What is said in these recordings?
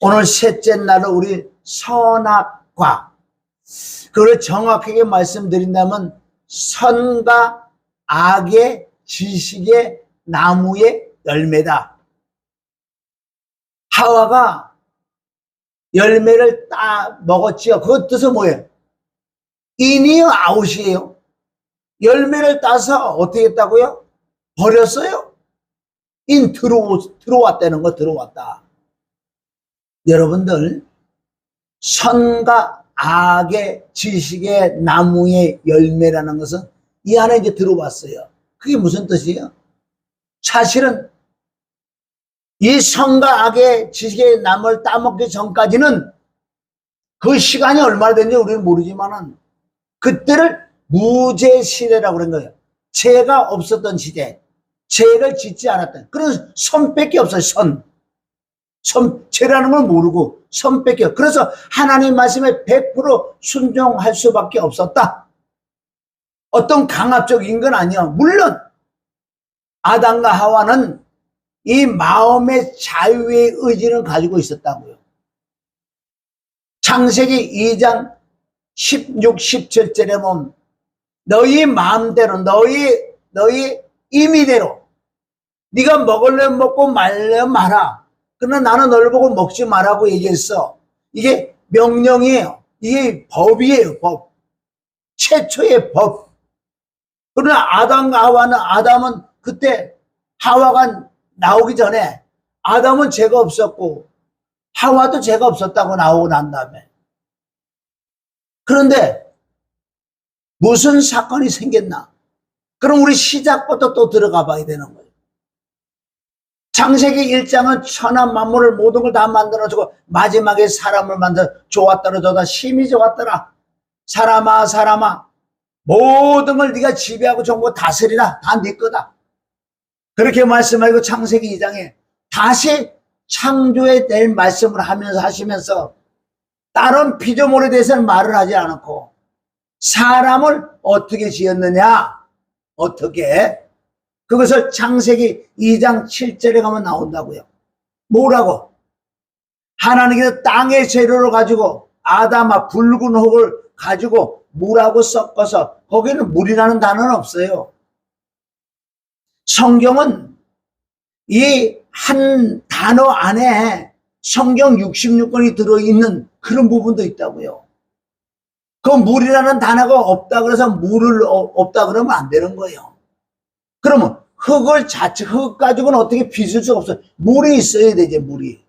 오늘 셋째 날은 우리 선악과, 그걸 정확하게 말씀드린다면 선과 악의 지식의 나무의 열매다. 하와가 열매를 따 먹었지요. 그것 뜻은 뭐예요? 인이요, 아웃이에요. 열매를 따서 어떻게 했다고요? 버렸어요. 들어왔다는 거, 들어왔다. 여러분들, 선과 악의 지식의 나무의 열매라는 것은 이 안에 이제 들어왔어요. 그게 무슨 뜻이에요? 사실은 이 선과 악의 지식의 나무를 따먹기 전까지는 그 시간이 얼마나 됐는지 우리는 모르지만은 그때를 무죄 시대라고 그런 거예요. 죄가 없었던 시대, 죄를 짓지 않았던. 그래서 선밖에 없어요. 죄라는 걸 모르고 선밖에. 그래서 하나님 말씀에 100% 순종할 수밖에 없었다. 어떤 강압적인 건 아니야. 물론 아담과 하와는 이 마음의 자유의 의지를 가지고 있었다고요. 창세기 2장 16, 17절에 보면 너희 마음대로 너희 임의대로 네가 먹으려면 먹고 말려면 말아. 그러나 나는 너를 보고 먹지 말라고 얘기했어. 이게 명령이에요. 이게 법이에요. 법. 최초의 법. 그러나 아담은 그때 하와가 나오기 전에 아담은 죄가 없었고 하와도 죄가 없었다고 나오고 난 다음에, 그런데 무슨 사건이 생겼나? 그럼 우리 시작부터 또 들어가 봐야 되는 거예요. 창세기 1장은 천하 만물을 모든 걸 다 만들어주고 마지막에 사람을 만들어 좋았더라 좋다 심히 좋았더라. 사람아 모든 걸 네가 지배하고 정보 다스리라. 다 네 거다. 그렇게 말씀하고 창세기 2장에 다시 창조에 대한 말씀을 하시면서 다른 피조물에 대해서는 말을 하지 않았고 사람을 어떻게 지었느냐, 어떻게, 그것을 창세기 2장 7절에 가면 나온다고요. 뭐라고? 하나님께서 땅의 재료를 가지고 아담아 붉은 혹을 가지고 물하고 섞어서, 거기는 물이라는 단어는 없어요. 성경은 이 한 단어 안에 성경 66권이 들어있는 그런 부분도 있다고요. 그 물이라는 단어가 없다 그래서 물을 없다 그러면 안 되는 거예요. 그러면 흙 가지고는 어떻게 빚을 수가 없어요. 물이 있어야 되지, 물이.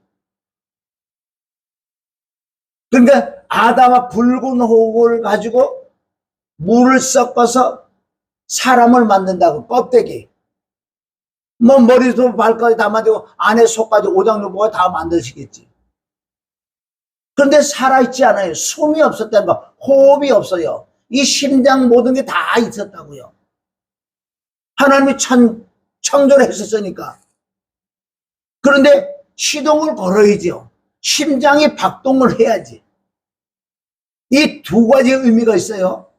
그러니까 아담아 붉은 혹을 가지고 물을 섞어서 사람을 만든다고. 껍데기 뭐 머리도 발까지 다 만들고 안에 속까지 오장육부가 다 만드시겠지. 그런데 살아있지 않아요. 숨이 없었다는 거, 호흡이 없어요. 이 심장 모든 게 다 있었다고요. 하나님이 창조를 했었으니까. 그런데 시동을 걸어야죠. 심장이 박동을 해야지. 이 두 가지 의미가 있어요.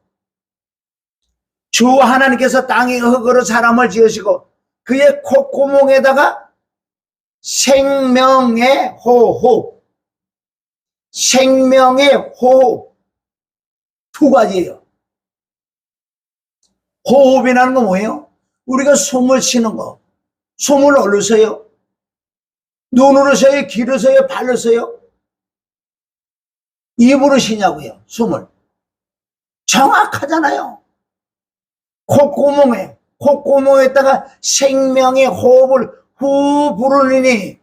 주 하나님께서 땅의 흙으로 사람을 지으시고 그의 콧구멍에다가 생명의 호흡, 생명의 호흡, 두 가지예요. 호흡이라는 건 뭐예요? 우리가 숨을 쉬는 거. 숨을 어디로 쉬어요? 눈으로 쉬어요? 귀로 쉬어요? 발로 쉬어요? 입으로 쉬냐고요, 숨을. 정확하잖아요. 콧구멍에다가 생명의 호흡을 후 부르니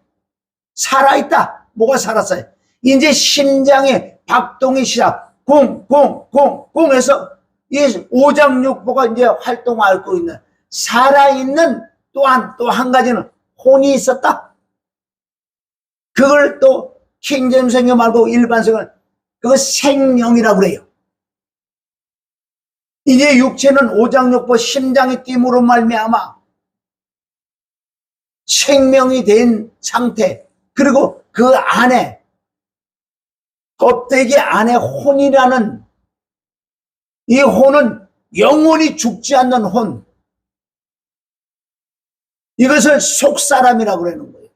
살아있다. 뭐가 살았어요? 이제 심장의 박동이 시작. 쿵쿵쿵쿵 해서 이 오장육부가 이제 활동하고 있는, 살아있는 또한 또 한 가지는 혼이 있었다. 그걸 또 킹제임스 성경 말고 일반 성경은 그거 생명이라고 그래요. 이제 육체는 오장육부 심장의 뜀으로 말미암아 생명이 된 상태, 그리고 그 안에 껍데기 안에 혼이라는, 이 혼은 영원히 죽지 않는 혼, 이것을 속사람이라고 그러는 거예요.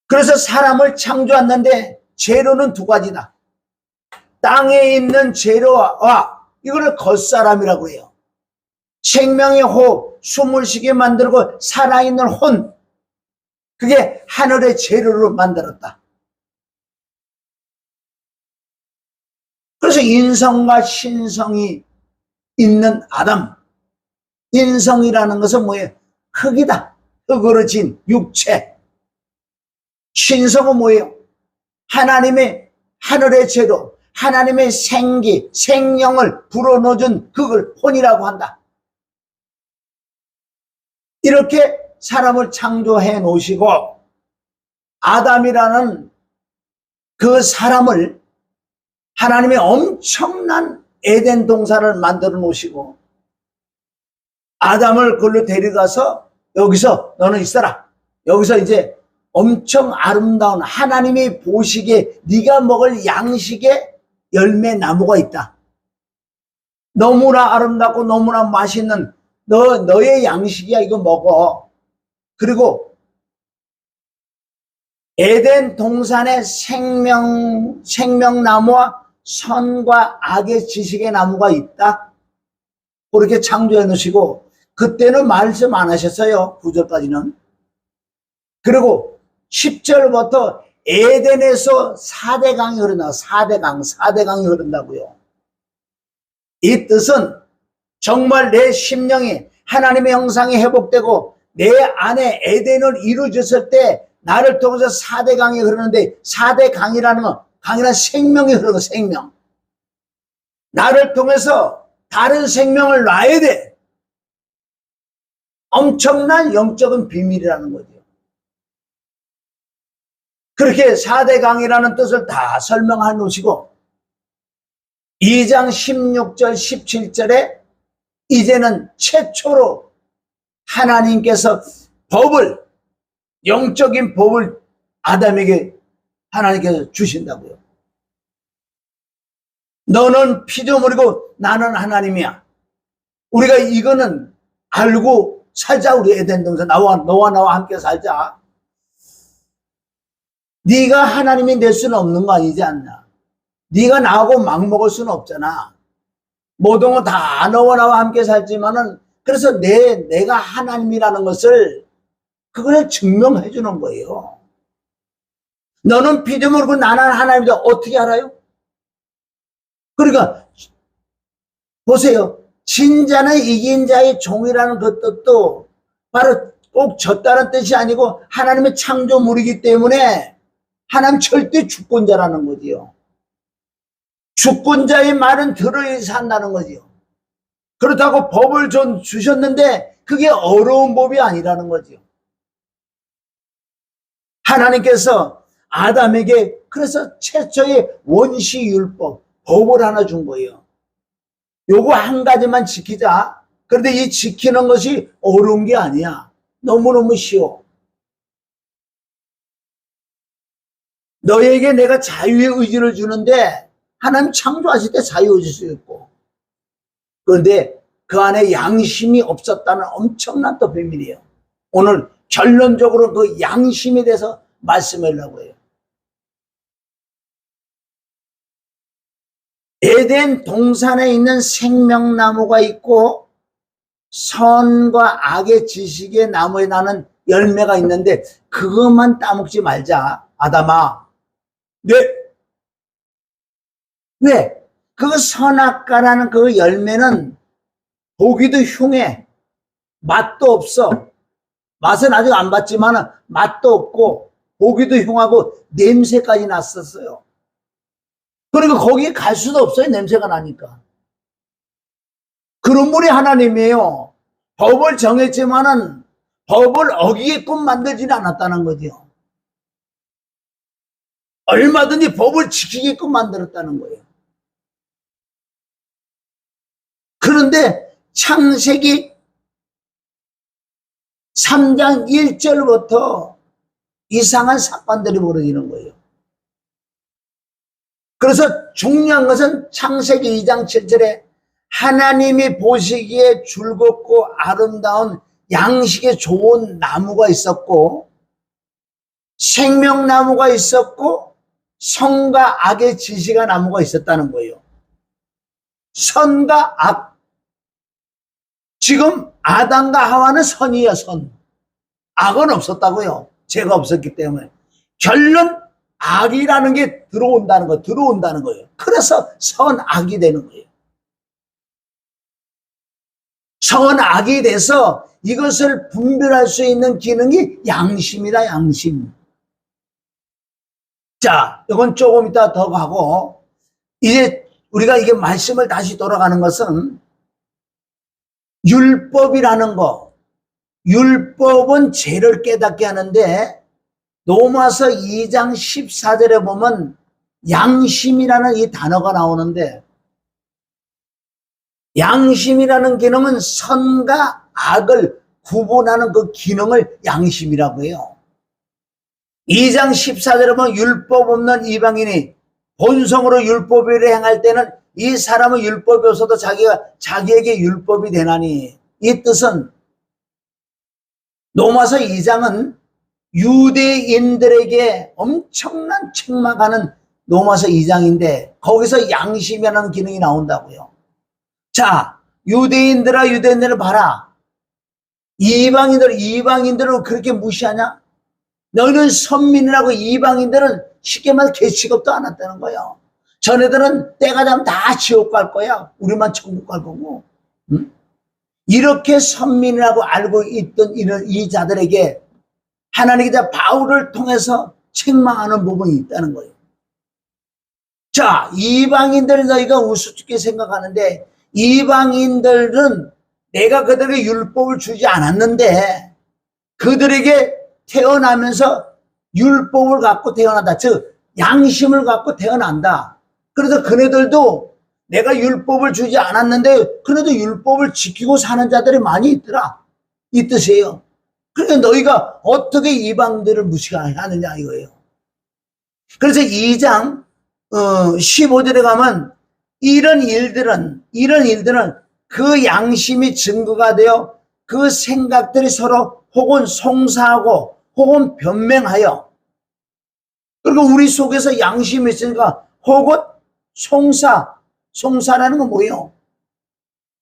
그래서 사람을 창조했는데 재료는 두 가지다. 땅에 있는 재료와 이거를 겉사람이라고 해요. 생명의 호흡, 숨을 쉬게 만들고 살아있는 혼, 그게 하늘의 재료로 만들었다. 그래서 인성과 신성이 있는 아담, 인성이라는 것은 뭐예요? 흙이다. 흙으로 진 육체. 신성은 뭐예요? 하나님의 하늘의 재료, 하나님의 생기, 생명을 불어넣어준 그걸 혼이라고 한다. 이렇게 사람을 창조해 놓으시고 아담이라는 그 사람을 하나님의 엄청난 에덴 동산을 만들어 놓으시고 아담을 그걸로 데려가서 여기서 너는 있어라. 여기서 이제 엄청 아름다운 하나님이 보시기에 네가 먹을 양식의 열매 나무가 있다. 너무나 아름답고 너무나 맛있는 너의 양식이야. 이거 먹어. 그리고 에덴 동산의 생명나무와 선과 악의 지식의 나무가 있다. 그렇게 창조해 놓으시고 그때는 말씀 안 하셨어요. 9절까지는. 그리고 10절부터 에덴에서 4대 강이 흐른다. 4대 강이 흐른다고요. 이 뜻은 정말 내 심령이 하나님의 형상이 회복되고 내 안에 에덴을 이루어졌을 때 나를 통해서 4대 강이 흐르는데 4대 강이라는 건 강이란 생명이 흐르고 생명. 나를 통해서 다른 생명을 놔야 돼. 엄청난 영적인 비밀이라는 거죠. 그렇게 4대 강이라는 뜻을 다 설명해 놓으시고 2장 16절 17절에 이제는 최초로 하나님께서 법을 영적인 법을 아담에게 하나님께서 주신다고요. 너는 피조물이고 나는 하나님이야. 우리가 이거는 알고 살자. 우리 에덴 동산 너와 나와 함께 살자. 네가 하나님이 될 수는 없는 거 아니지 않나. 네가 나하고 막 먹을 수는 없잖아. 모든 거 다 너와 나와 함께 살지만은 그래서 내가 하나님이라는 것을 그걸 증명해 주는 거예요. 너는 피조물이고 나는 하나님이다. 어떻게 알아요? 그러니까 보세요. 진자는 이긴 자의 종이라는 그 뜻도 바로 꼭 졌다는 뜻이 아니고 하나님의 창조물이기 때문에 하나님 절대 주권자라는 거지요. 주권자의 말은 들어야 산다는 거지요. 그렇다고 법을 주셨는데 그게 어려운 법이 아니라는 거지요. 하나님께서 아담에게 그래서 최초의 원시율법, 법을 하나 준 거예요. 요거 한 가지만 지키자. 그런데 이 지키는 것이 어려운 게 아니야. 너무너무 쉬워. 너에게 내가 자유의 의지를 주는데 하나님 창조하실 때 자유의지일 수 있고 그런데 그 안에 양심이 없었다는 엄청난 또 비밀이에요. 오늘 결론적으로 그 양심에 대해서 말씀하려고 해요. 에덴 동산에 있는 생명나무가 있고 선과 악의 지식의 나무에 나는 열매가 있는데 그것만 따먹지 말자. 아담아. 왜? 그 선악과라는 그 열매는 보기도 흉해. 맛도 없어. 맛은 아직 안 봤지만 맛도 없고 보기도 흉하고 냄새까지 났었어요. 그러니까 거기에 갈 수도 없어요. 냄새가 나니까. 그런 분이 하나님이에요. 법을 정했지만은 법을 어기게끔 만들지는 않았다는 거죠. 얼마든지 법을 지키게끔 만들었다는 거예요. 그런데 창세기 3장 1절부터 이상한 사건들이 벌어지는 거예요. 그래서 중요한 것은 창세기 2장 7절에 하나님이 보시기에 즐겁고 아름다운 양식에 좋은 나무가 있었고 생명나무가 있었고 선과 악의 지식의 나무가 있었다는 거예요. 선과 악. 지금 아담과 하와는 선이에요, 선. 악은 없었다고요. 죄가 없었기 때문에. 결론 악이라는 게 들어온다는 거예요. 그래서 선악이 되는 거예요. 선악이 돼서 이것을 분별할 수 있는 기능이 양심이다, 양심. 자, 이건 조금 이따 더 가고, 이제 우리가 이게 말씀을 다시 돌아가는 것은 율법이라는 거. 율법은 죄를 깨닫게 하는데 로마서 2장 14절에 보면 양심이라는 이 단어가 나오는데, 양심이라는 기능은 선과 악을 구분하는 그 기능을 양심이라고 해요. 2장 14절에 보면 율법 없는 이방인이 본성으로 율법을 행할 때는 이 사람은 율법이 없어도 자기에게 율법이 되나니, 이 뜻은 로마서 2장은 유대인들에게 엄청난 책망하는 로마서 2장인데 거기서 양심이라는 기능이 나온다고요. 자, 유대인들을 봐라. 이방인들을 그렇게 무시하냐? 너희는 선민이라고. 이방인들은 쉽게 말해 개취급도 안 했다는 거예요. 전애들은 때가 되면 다 지옥 갈 거야. 우리만 천국 갈 거고. 응? 이렇게 선민이라고 알고 있던 이 자들에게 하나님께서 바울을 통해서 책망하는 부분이 있다는 거예요. 자, 이방인들을 너희가 우습게 생각하는데, 이방인들은 내가 그들에게 율법을 주지 않았는데 그들에게 태어나면서 율법을 갖고 태어난다. 즉 양심을 갖고 태어난다. 그래서 그네들도 내가 율법을 주지 않았는데 그래도 율법을 지키고 사는 자들이 많이 있더라, 이 뜻이에요. 그러니까 너희가 어떻게 이방들을 무시하느냐 이거예요. 그래서 2장 15절에 가면 이런 일들은 그 양심이 증거가 되어 그 생각들이 서로 혹은 송사하고 혹은 변명하여, 그리고 우리 속에서 양심이 있으니까 혹은 송사라는 건 뭐예요?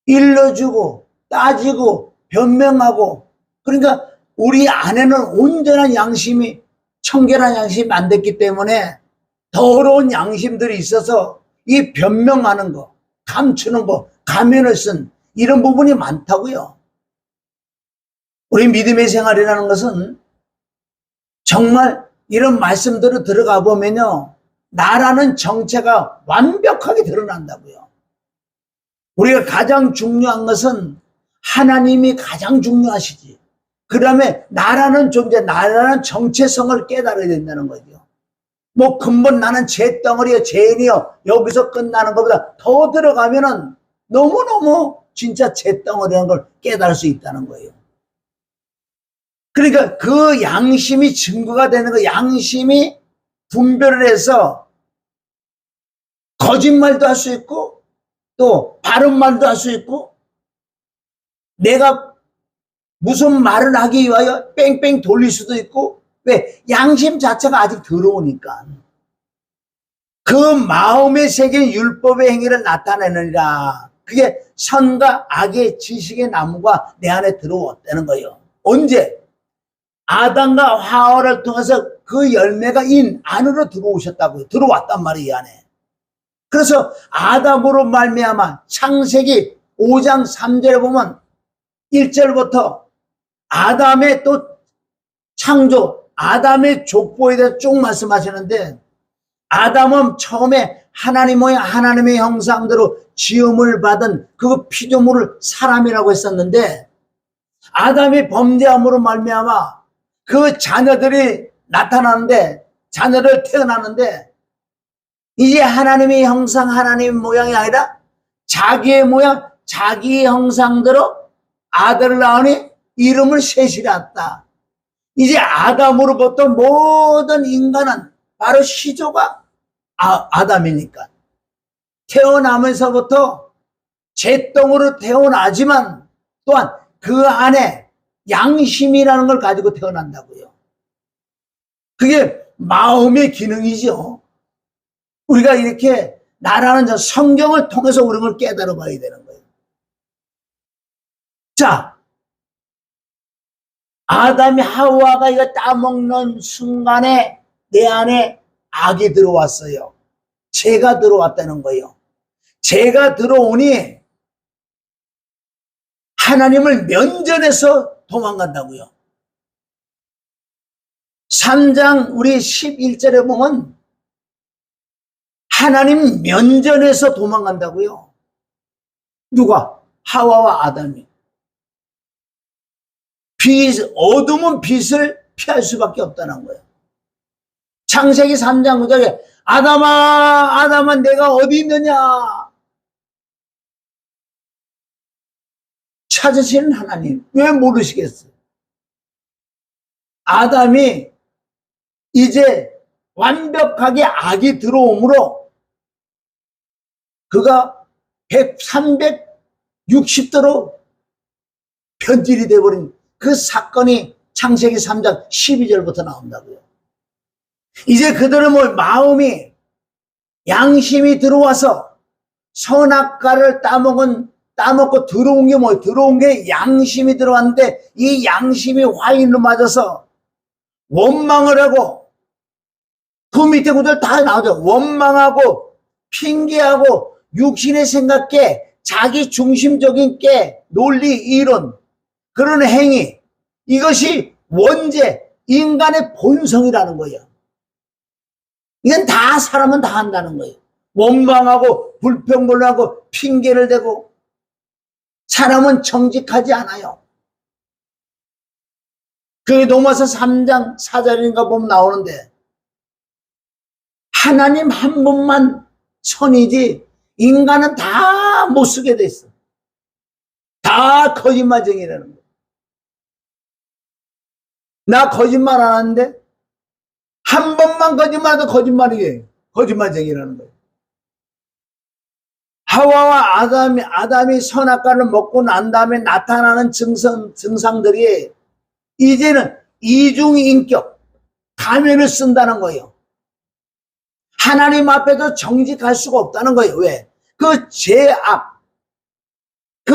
일러주고 따지고 변명하고. 그러니까 우리 안에는 온전한 양심이, 청결한 양심이 안 됐기 때문에 더러운 양심들이 있어서 이 변명하는 거, 감추는 거, 가면을 쓴 이런 부분이 많다고요. 우리 믿음의 생활이라는 것은 정말 이런 말씀들을 들어가 보면요, 나라는 정체가 완벽하게 드러난다고요. 우리가 가장 중요한 것은 하나님이 가장 중요하시지. 그 다음에 나라는 존재, 나라는 정체성을 깨달아야 된다는 거죠. 뭐 근본 나는 죄덩어리요, 죄인이요, 여기서 끝나는 것보다 더 들어가면은 너무너무 진짜 죄덩어리라는 걸 깨달을 수 있다는 거예요. 그러니까 그 양심이 증거가 되는 거, 양심이 분별을 해서 거짓말도 할 수 있고 또 바른 말도 할 수 있고, 내가 무슨 말을 하기 위하여 뺑뺑 돌릴 수도 있고. 왜? 양심 자체가 아직 더러우니까. 그 마음의 세계는 율법의 행위를 나타내느니라. 그게 선과 악의 지식의 나무가 내 안에 들어왔다는 거예요. 언제? 아담과 하와를 통해서 그 열매가 인 안으로 들어오셨다고요. 들어왔단 말이에요, 이 안에. 그래서 아담으로 말미암아 창세기 5장 3절에 보면 1절부터 아담의 또 창조, 아담의 족보에 대해서 쭉 말씀하시는데, 아담은 처음에 하나님의 형상대로 지음을 받은 그 피조물을 사람이라고 했었는데, 아담이 범죄함으로 말미암아 그 자녀들이 나타나는데, 자녀를 태어나는데, 이제 하나님의 형상, 하나님의 모양이 아니라 자기의 모양, 자기 형상대로 아들을 낳으니 이름을 셋이라. 이제 아담으로부터 모든 인간은 바로 시조가 아담이니까 태어나면서부터 잿덩으로 태어나지만 또한 그 안에 양심이라는 걸 가지고 태어난다고요. 그게 마음의 기능이죠. 우리가 이렇게 나라는 저 성경을 통해서 우리 걸 깨달아 봐야 되는 거예요. 자, 아담이 하와가 이거 따먹는 순간에 내 안에 악이 들어왔어요. 죄가 들어왔다는 거예요. 죄가 들어오니 하나님을 면전해서 도망간다고요. 3장 우리 11절에 보면 하나님 면전에서 도망간다고요. 누가? 하와와 아담이. 어둠은 빛을 피할 수밖에 없다는 거예요. 창세기 3장 9절에 아담아, 아담아, 내가 어디 있느냐? 찾으시는 하나님, 왜 모르시겠어요? 아담이 이제 완벽하게 악이 들어오므로 그가 360도로 변질이 되어버린 그 사건이 창세기 3장 12절부터 나온다고요. 이제 그들은 뭐 마음이 양심이 들어와서 선악과를 따먹고 들어온 게 뭐예요? 들어온 게 양심이 들어왔는데 이 양심이 화인으로 맞아서 원망을 하고 그 밑에 구절 다 나오죠. 원망하고 핑계하고 육신의 생각에 자기 중심적인 게 논리 이론 그런 행위 이것이 원죄 인간의 본성이라는 거예요. 이건 다 사람은 다 한다는 거예요. 원망하고 불평불만하고 핑계를 대고 사람은 정직하지 않아요. 그게 로마서 3장 4절인가 보면 나오는데 하나님 한 분만 선이지 인간은 다 못 쓰게 돼 있어. 다 거짓말쟁이라는 거예요. 나 거짓말 안 하는데 한 번만 거짓말해도 거짓말이에요. 거짓말쟁이라는 거예요. 하와와 아담이 선악과를 먹고 난 다음에 나타나는 증상들이 이제는 이중인격, 가면을 쓴다는 거예요. 하나님 앞에도 정직할 수가 없다는 거예요. 왜? 그 죄악, 그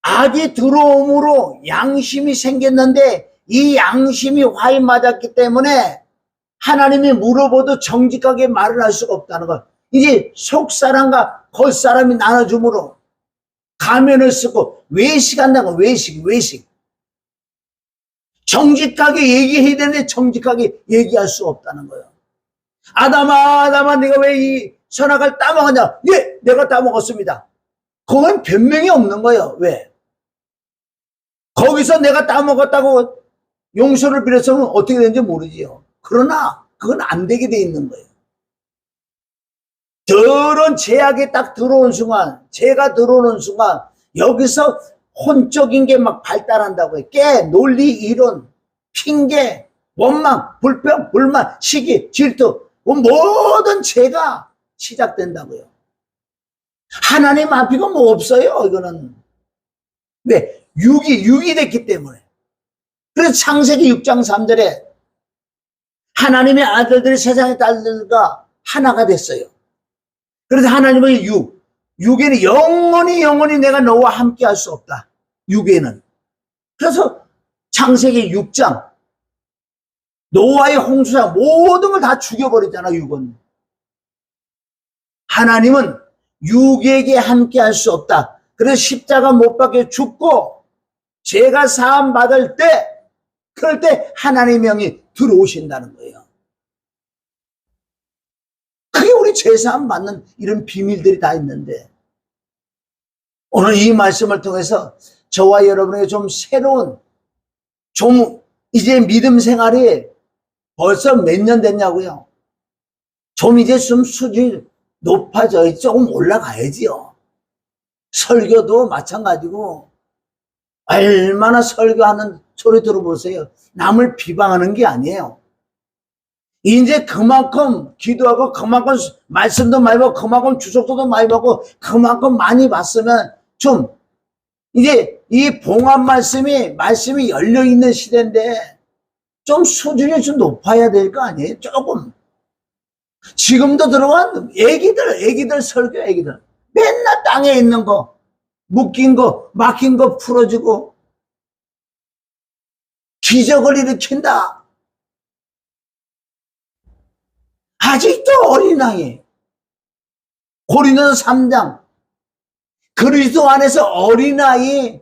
악이 들어옴으로 양심이 생겼는데 이 양심이 화인 맞았기 때문에 하나님이 물어봐도 정직하게 말을 할 수가 없다는 거예요. 이제 속사람과 겉사람이 나눠줌으로 가면을 쓰고 외식한다고 외식. 정직하게 얘기해야 되는데 정직하게 얘기할 수 없다는 거예요. 아담아, 네가 왜 이 선악을 따먹었냐? 예, 내가 따먹었습니다. 그건 변명이 없는 거예요. 왜? 거기서 내가 따먹었다고 용서를 빌었으면 어떻게 되는지 모르지요. 그러나 그건 안 되게 돼 있는 거예요. 저런 죄악이 딱 들어온 순간, 죄가 들어오는 순간 여기서 혼적인 게 막 발달한다고요. 논리, 이론, 핑계, 원망, 불평, 불만, 시기, 질투 모든 죄가 시작된다고요. 하나님 앞이고 뭐 없어요. 이거는. 왜? 육이 됐기 때문에. 그래서 창세기 6장 3절에 하나님의 아들들이 세상의 딸들과 하나가 됐어요. 그래서 하나님의 육에는 영원히 내가 너와 함께 할 수 없다. 육에는. 그래서 창세기 6장 노아의 홍수상 모든 걸 다 죽여버리잖아. 육은. 하나님은 육에게 함께 할 수 없다. 그래서 십자가 못 박혀 죽고 죄가 사함 받을 때 그럴 때 하나님의 영이 들어오신다는 거예요. 그게 우리 죄사함 받는 이런 비밀들이 다 있는데 오늘 이 말씀을 통해서 저와 여러분에게 좀 새로운 좀 이제 믿음 생활이 벌써 몇 년 됐냐고요. 좀 이제 좀 수준이 높아져 조금 올라가야지요. 설교도 마찬가지고 얼마나 설교하는 소리 들어보세요. 남을 비방하는 게 아니에요. 이제 그만큼 기도하고 그만큼 말씀도 많이 받고 그만큼 주석도 많이 받고 그만큼 많이 봤으면 좀 이제 이 봉합 말씀이 열려있는 시대인데 좀 수준이 좀 높아야 될 거 아니에요? 조금. 지금도 들어간 애기들 설교, 애기들. 맨날 땅에 있는 거, 묶인 거, 막힌 거 풀어주고, 기적을 일으킨다. 아직도 어린아이. 고린도서 3장. 그리스도 안에서 어린아이.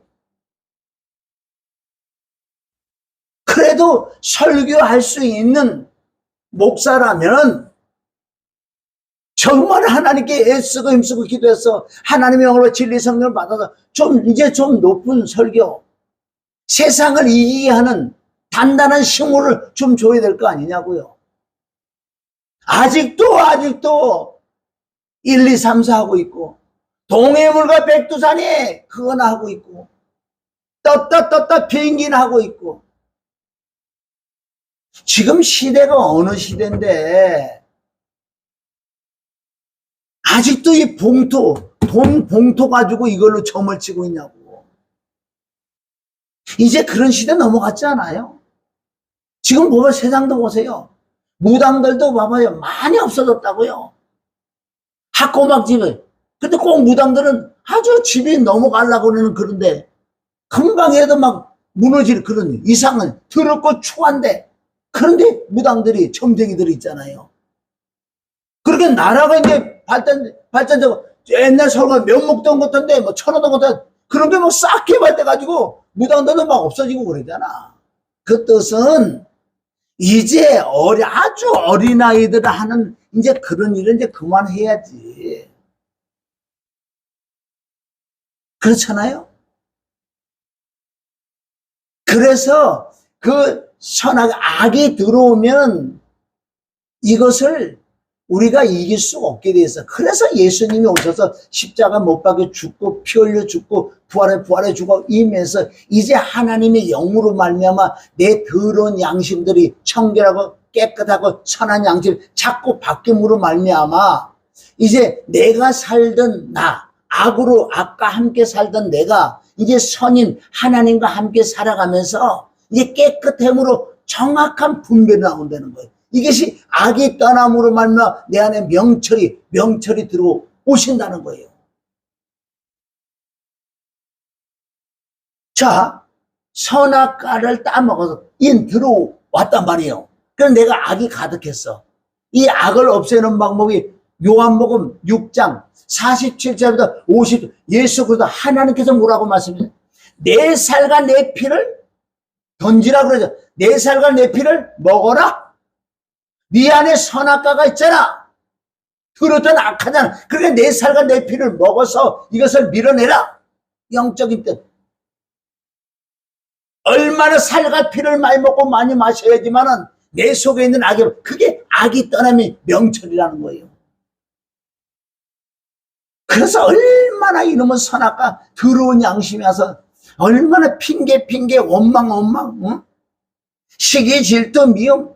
그래도 설교할 수 있는 목사라면 정말 하나님께 애쓰고 힘쓰고 기도해서 하나님의 영으로 진리 성령을 받아서 이제 좀 높은 설교, 세상을 이기게 하는 단단한 식물을 좀 줘야 될 거 아니냐고요. 아직도 1, 2, 3, 4 하고 있고, 동해물과 백두산이 그거나 하고 있고, 떴다 비행기나 하고 있고. 지금 시대가 어느 시대인데 아직도 이 돈 봉투 가지고 이걸로 점을 치고 있냐고. 이제 그런 시대 넘어갔지 않아요? 지금 보면 세상도 보세요. 무당들도 봐봐요. 많이 없어졌다고요. 학고막 집에. 근데 꼭 무당들은 아주 집이 넘어가려고 그러는 그런데 금방 해도 막 무너질 그런 이상은 더럽고 추한데, 그런데 무당들이, 점쟁이들이 있잖아요. 그렇게 나라가 이제 발전되고, 옛날 서울가 면목동 같은데, 뭐 천호동 같은, 그런 게 뭐 싹 개발돼가지고, 무당들도 막 없어지고 그러잖아. 그 뜻은, 이제 아주 어린아이들 하는, 이제 그런 일은 이제 그만해야지. 그렇잖아요? 그래서 그 악이 들어오면 이것을 우리가 이길 수 없게 돼 있어. 그래서 예수님이 오셔서 십자가 못 박혀 죽고 피 흘려 죽고 부활해 죽고 임해서 이제 하나님의 영으로 말미암아 내 더러운 양심들이 청결하고 깨끗하고 선한 양심 자꾸 바뀜으로 말미암아 이제 내가 살던 악과 함께 살던 내가 이제 선인 하나님과 함께 살아가면서 이제 깨끗함으로 정확한 분별이 나온다는 거예요. 이것이 악이 떠남으로 말미암아 내 안에 명철이 들어오신다는 거예요. 자, 선악과를 따먹어서 들어왔단 말이에요. 그래서 내가 악이 가득했어. 이 악을 없애는 방법이 요한복음 6장 47절부터 50절 예수 그리스도 하나님께서 뭐라고 말씀하세요? 내 살과 내 피를 던지라 그러죠. 내 살과 내 피를 먹어라. 네 안에 선악과가 있잖아. 그렇든 악하잖아. 그러니까 내 살과 내 피를 먹어서 이것을 밀어내라. 영적인 뜻. 얼마나 살과 피를 많이 먹고 많이 마셔야지만은 내 속에 있는 그게 악이 떠남이 명철이라는 거예요. 그래서 얼마나 이놈은 선악과 더러운 양심이 와서 얼마나 핑계 원망 응? 시기 질투 미움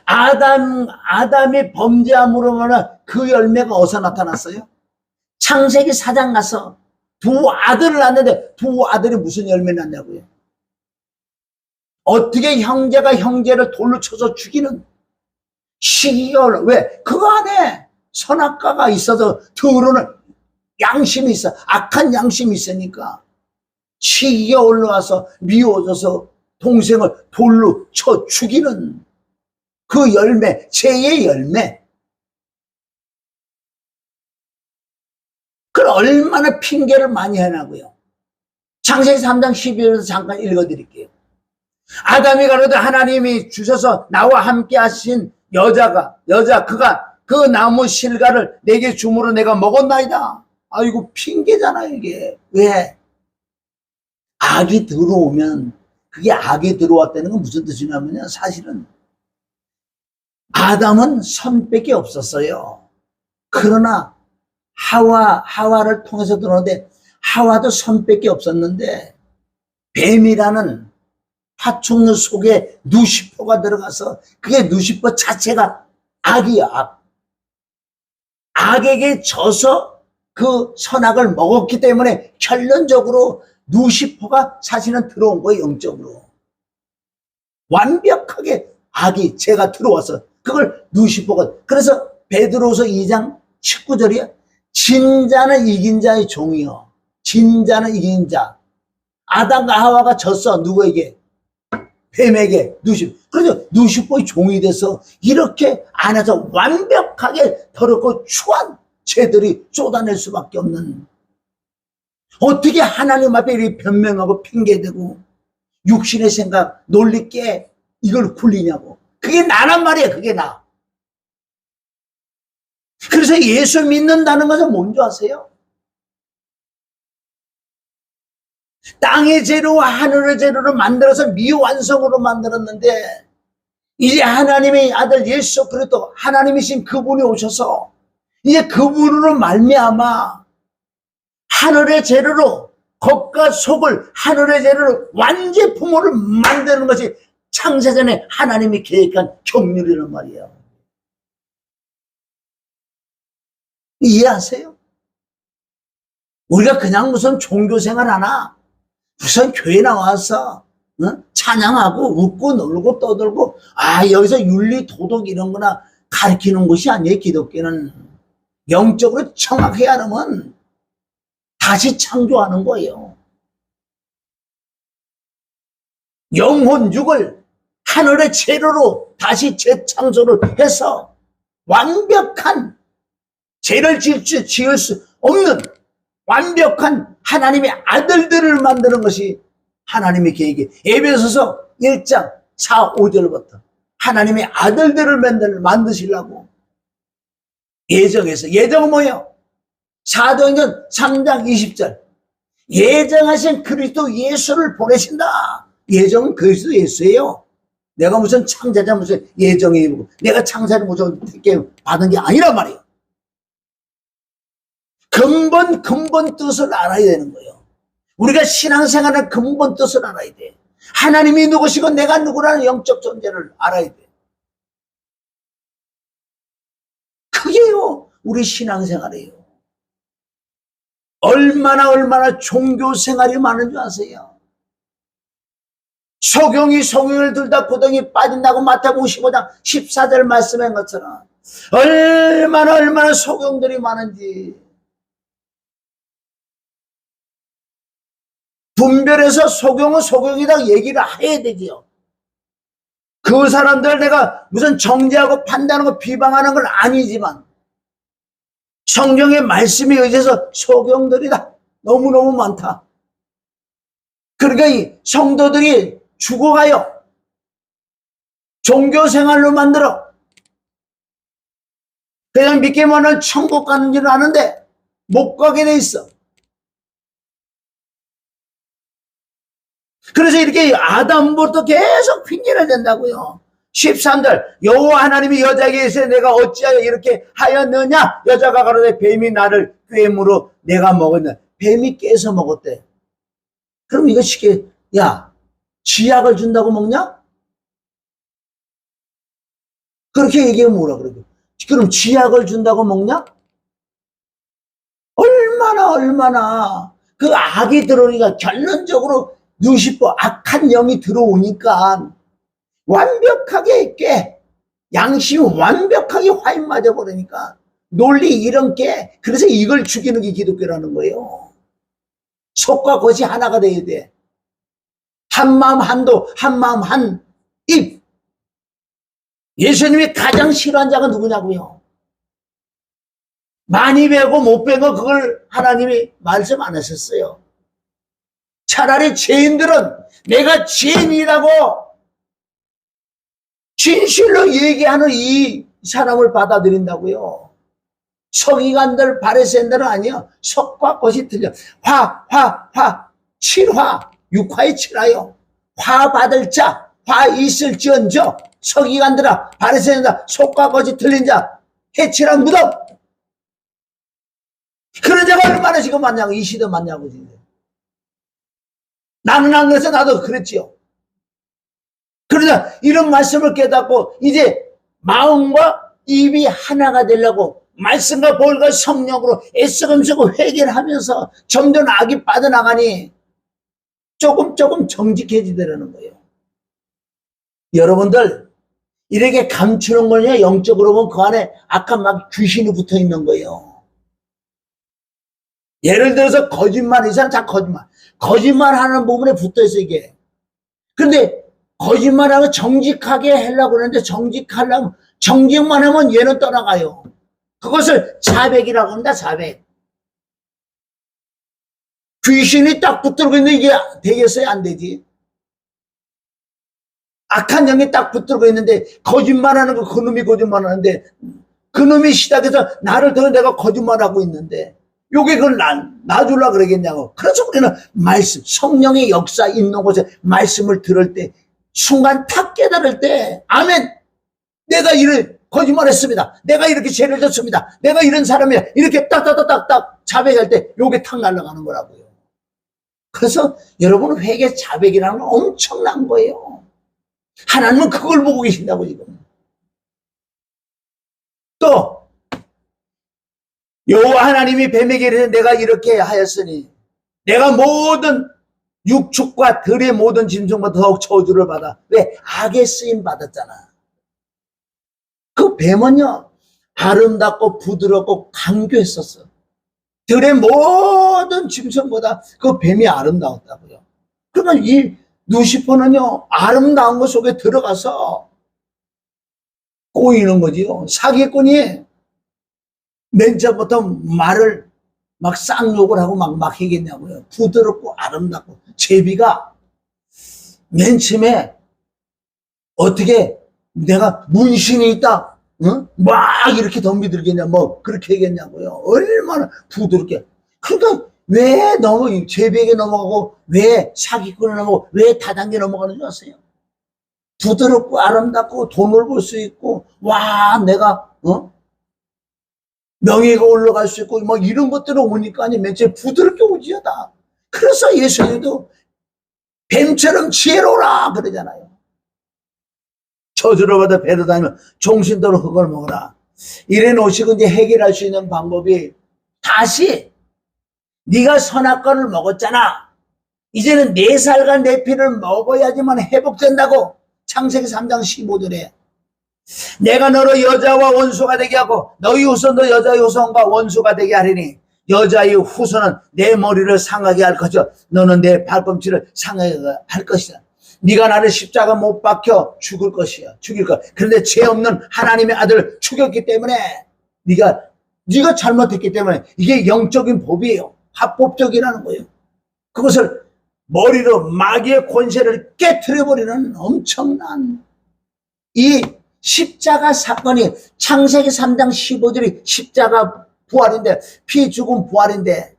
아담이 범죄함으로 그 열매가 어디서 나타났어요? 창세기 4장 가서 두 아들을 낳았는데 두 아들이 무슨 열매 낳냐고요? 어떻게 형제가 형제를 돌로 쳐서 죽이는 시기가 왜? 그 안에 선악과가 있어서 더러운 양심이 있어. 악한 양심이 있으니까 시기가 올라와서 미워져서 동생을 돌로 쳐 죽이는 그 열매, 죄의 열매. 그걸 얼마나 핑계를 많이 해나고요. 창세기 3장 12절에서 잠깐 읽어드릴게요. 아담이 가로되 하나님이 주셔서 나와 함께 하신 그가 그 나무 실과를 내게 주므로 내가 먹었나이다. 아이고 핑계잖아요 이게. 왜? 악이 들어오면 그게 악이 들어왔다는 건 무슨 뜻이냐면요. 사실은 아담은 선밖에 없었어요. 그러나 하와를 통해서 들어오는데 하와도 선밖에 없었는데 뱀이라는 파충류 속에 누시퍼가 들어가서 그게 누시퍼 자체가 악이야. 악에게 져서 그 선악을 먹었기 때문에 결론적으로 누시퍼가 사실은 들어온 거예요. 영적으로. 완벽하게 악이 죄가 들어와서 그걸 누시보가. 그래서 베드로서 2장 19절이야. 진자는 이긴 자의 종이요. 진자는 이긴 자. 아담과 하와가 졌어. 누구에게? 뱀에게. 그래서 누시보의 종이 돼서 이렇게 안에서 완벽하게 더럽고 추한 죄들이 쏟아낼 수밖에 없는. 어떻게 하나님 앞에 이렇게 변명하고 핑계대고 육신의 생각 논리께 이걸 굴리냐고. 그게 나란 말이야. 그게 나. 그래서 예수 믿는다는 것은 뭔지 아세요? 땅의 재료와 하늘의 재료를 만들어서 미완성으로 만들었는데 이제 하나님의 아들 예수 그리스도 하나님이신 그분이 오셔서 이제 그분으로 말미암아 하늘의 재료로 겉과 속을 하늘의 재료로 완제품으로 만드는 것이 창세전에 하나님이 계획한 경륜이란 말이에요. 이해하세요? 우리가 그냥 무슨 종교생활 하나 무슨 교회 나와서 찬양하고 웃고 놀고 떠들고 여기서 윤리 도덕 이런 거나 가르치는 것이 아니에요. 기독교는 영적으로 정확하게 하려면 다시 창조하는 거예요. 영혼 육을 하늘의 재료로 다시 재창조를 해서 완벽한 죄를 지을 수 없는 완벽한 하나님의 아들들을 만드는 것이 하나님의 계획이에요. 에베소서 1장 4, 5절부터 하나님의 아들들을 만드시려고 예정해서. 예정은 뭐예요? 사도행전 3장 20절 예정하신 그리스도 예수를 보내신다. 예정은 그리스도 예수예요. 내가 무슨 창자자 무슨 예정이 내가 창사를 무슨 받은 게 아니란 말이에요. 근본 뜻을 알아야 되는 거예요. 우리가 신앙생활의 근본 뜻을 알아야 돼. 하나님이 누구시고 내가 누구라는 영적 존재를 알아야 돼. 그게요 우리 신앙생활이에요. 얼마나 종교생활이 많은 줄 아세요? 소경을 들다 고덩이 빠진다고 마태복음 15장 14절 말씀한 것처럼 얼마나 소경들이 많은지 분별해서 소경은 소경이다 얘기를 해야 되지요. 그 사람들 내가 무슨 정죄하고 판단하고 비방하는 건 아니지만 성경의 말씀에 의해서 소경들이다. 너무너무 많다. 그러니까 이 성도들이 죽어가요. 종교생활로 만들어. 그냥 믿기만은 천국 가는 줄 아는데 못 가게 돼 있어. 그래서 이렇게 아담부터 계속 핑계를 댄다고요. 13절 여호와 하나님이 여자에게 이르시되 내가 어찌하여 이렇게 하였느냐. 여자가 가로되 뱀이 나를 꾀므로 내가 먹었냐. 뱀이 깨서 먹었대. 그럼 이거 쉽게 야 쥐약을 준다고 먹냐? 그렇게 얘기하면 뭐라 그러죠. 그럼 쥐약을 준다고 먹냐? 얼마나 그 악이 들어오니까 결론적으로 루시퍼 악한 영이 들어오니까 완벽하게 깨 양심이 완벽하게 화인 맞아버리니까 논리 이런 게 그래서 이걸 죽이는 게 기독교라는 거예요. 속과 겉이 하나가 돼야 돼. 한마음 한도 한마음 한입. 예수님이 가장 싫어한 자가 누구냐고요. 많이 배고 못 배고 그걸 하나님이 말씀 안 하셨어요. 차라리 죄인들은 내가 죄인이라고 진실로 얘기하는 이 사람을 받아들인다고요. 서기관들 바리새인들은 아니요. 속과 겉이 틀려. 칠화 6화에 칠하여 화 받을 자 화 있을지언정 서기관들아 바리새인들아 속과 겉이 틀린 자 해칠한 무덤. 그런 자가 얼마나 지금 많냐고. 이 시대 많냐고. 나는 안 그래서 나도 그랬지요. 그러자 이런 말씀을 깨닫고 이제 마음과 입이 하나가 되려고 말씀과 볼과 성령으로 애써가면서 회개를 하면서 점점 악이 빠져나가니 조금 정직해지더라는 거예요. 여러분들 이렇게 감추는 거냐? 영적으로 보면 그 안에 아까 막 귀신이 붙어 있는 거예요. 예를 들어서 거짓말, 이 사람 다 거짓말하는 부분에 붙어 있어 이게. 근데 거짓말하고 정직하게 하려고 그러는데 정직만 하면 얘는 떠나가요. 그것을 자백이라고 합니다. 자백. 귀신이 딱 붙들고 있는데 이게 되겠어요? 안 되지. 악한 영이 딱 붙들고 있는데 거짓말하는 거 그놈이 거짓말하는데 그놈이 시작해서 나를 들어 내가 거짓말하고 있는데 요게 그걸 놔주려고 그러겠냐고. 그래서 우리는 말씀, 성령의 역사 있는 곳에 말씀을 들을 때 순간 탁 깨달을 때 아멘, 내가 이를 거짓말했습니다, 내가 이렇게 죄를 졌습니다, 내가 이런 사람이야, 이렇게 딱딱딱딱 자백할 때 요게 탁 날아가는 거라고요. 그래서 여러분 회개 자백이라는 건 엄청난 거예요. 하나님은 그걸 보고 계신다고 지금. 또 여호와 하나님이 뱀에게 이르되 내가 이렇게 하였으니 내가 모든 육축과 들의 모든 짐승보다 더욱 저주를 받아. 왜? 악에 쓰임 받았잖아. 그 뱀은요 아름답고 부드럽고 강교했었어. 들의 모든 짐승보다 그 뱀이 아름다웠다고요. 그러면 이 루시퍼는요 아름다운 것 속에 들어가서 꼬이는 거지요. 사기꾼이 맨 처음부터 말을 막 쌍욕을 하고 막 하겠냐고요. 부드럽고 아름답고 제비가 맨 처음에 어떻게 내가 문신이 있다, 응? 막 이렇게 덤비들겠냐, 뭐 그렇게 하겠냐고요. 얼마나 부드럽게. 그러니까 왜 제비에게 넘어가고 왜 사기꾼에 넘어가고 왜 다단계 넘어가는 줄 아세요? 부드럽고 아름답고 돈을 벌 수 있고 와 내가 명예가 올라갈 수 있고 뭐 이런 것들을 오니까 아니 맨 처음에 부드럽게 오지요 다. 그래서 예수님도 뱀처럼 지혜로라 그러잖아요. 저주를 받아 배로 다니면 종신도로 흙을 먹어라. 이래 놓으시고 이제 해결할 수 있는 방법이 다시 네가 선악과를 먹었잖아. 이제는 4살간 내 피를 먹어야지만 회복된다고. 창세기 3장 15절에 내가 너로 여자와 원수가 되게 하고 너희 후손도 여자의 후손과 원수가 되게 하리니 여자의 후손은 내 머리를 상하게 할 것이요 너는 내 발꿈치를 상하게 할 것이다. 네가 나를 십자가 못 박혀 죽일 거야. 그런데 죄 없는 하나님의 아들을 죽였기 때문에 네가 잘못했기 때문에 이게 영적인 법이에요. 합법적이라는 거예요. 그것을 머리로 마귀의 권세를 깨트려버리는 엄청난 이 십자가 사건이 창세기 3장 15절이 십자가 부활인데 피 죽음 부활인데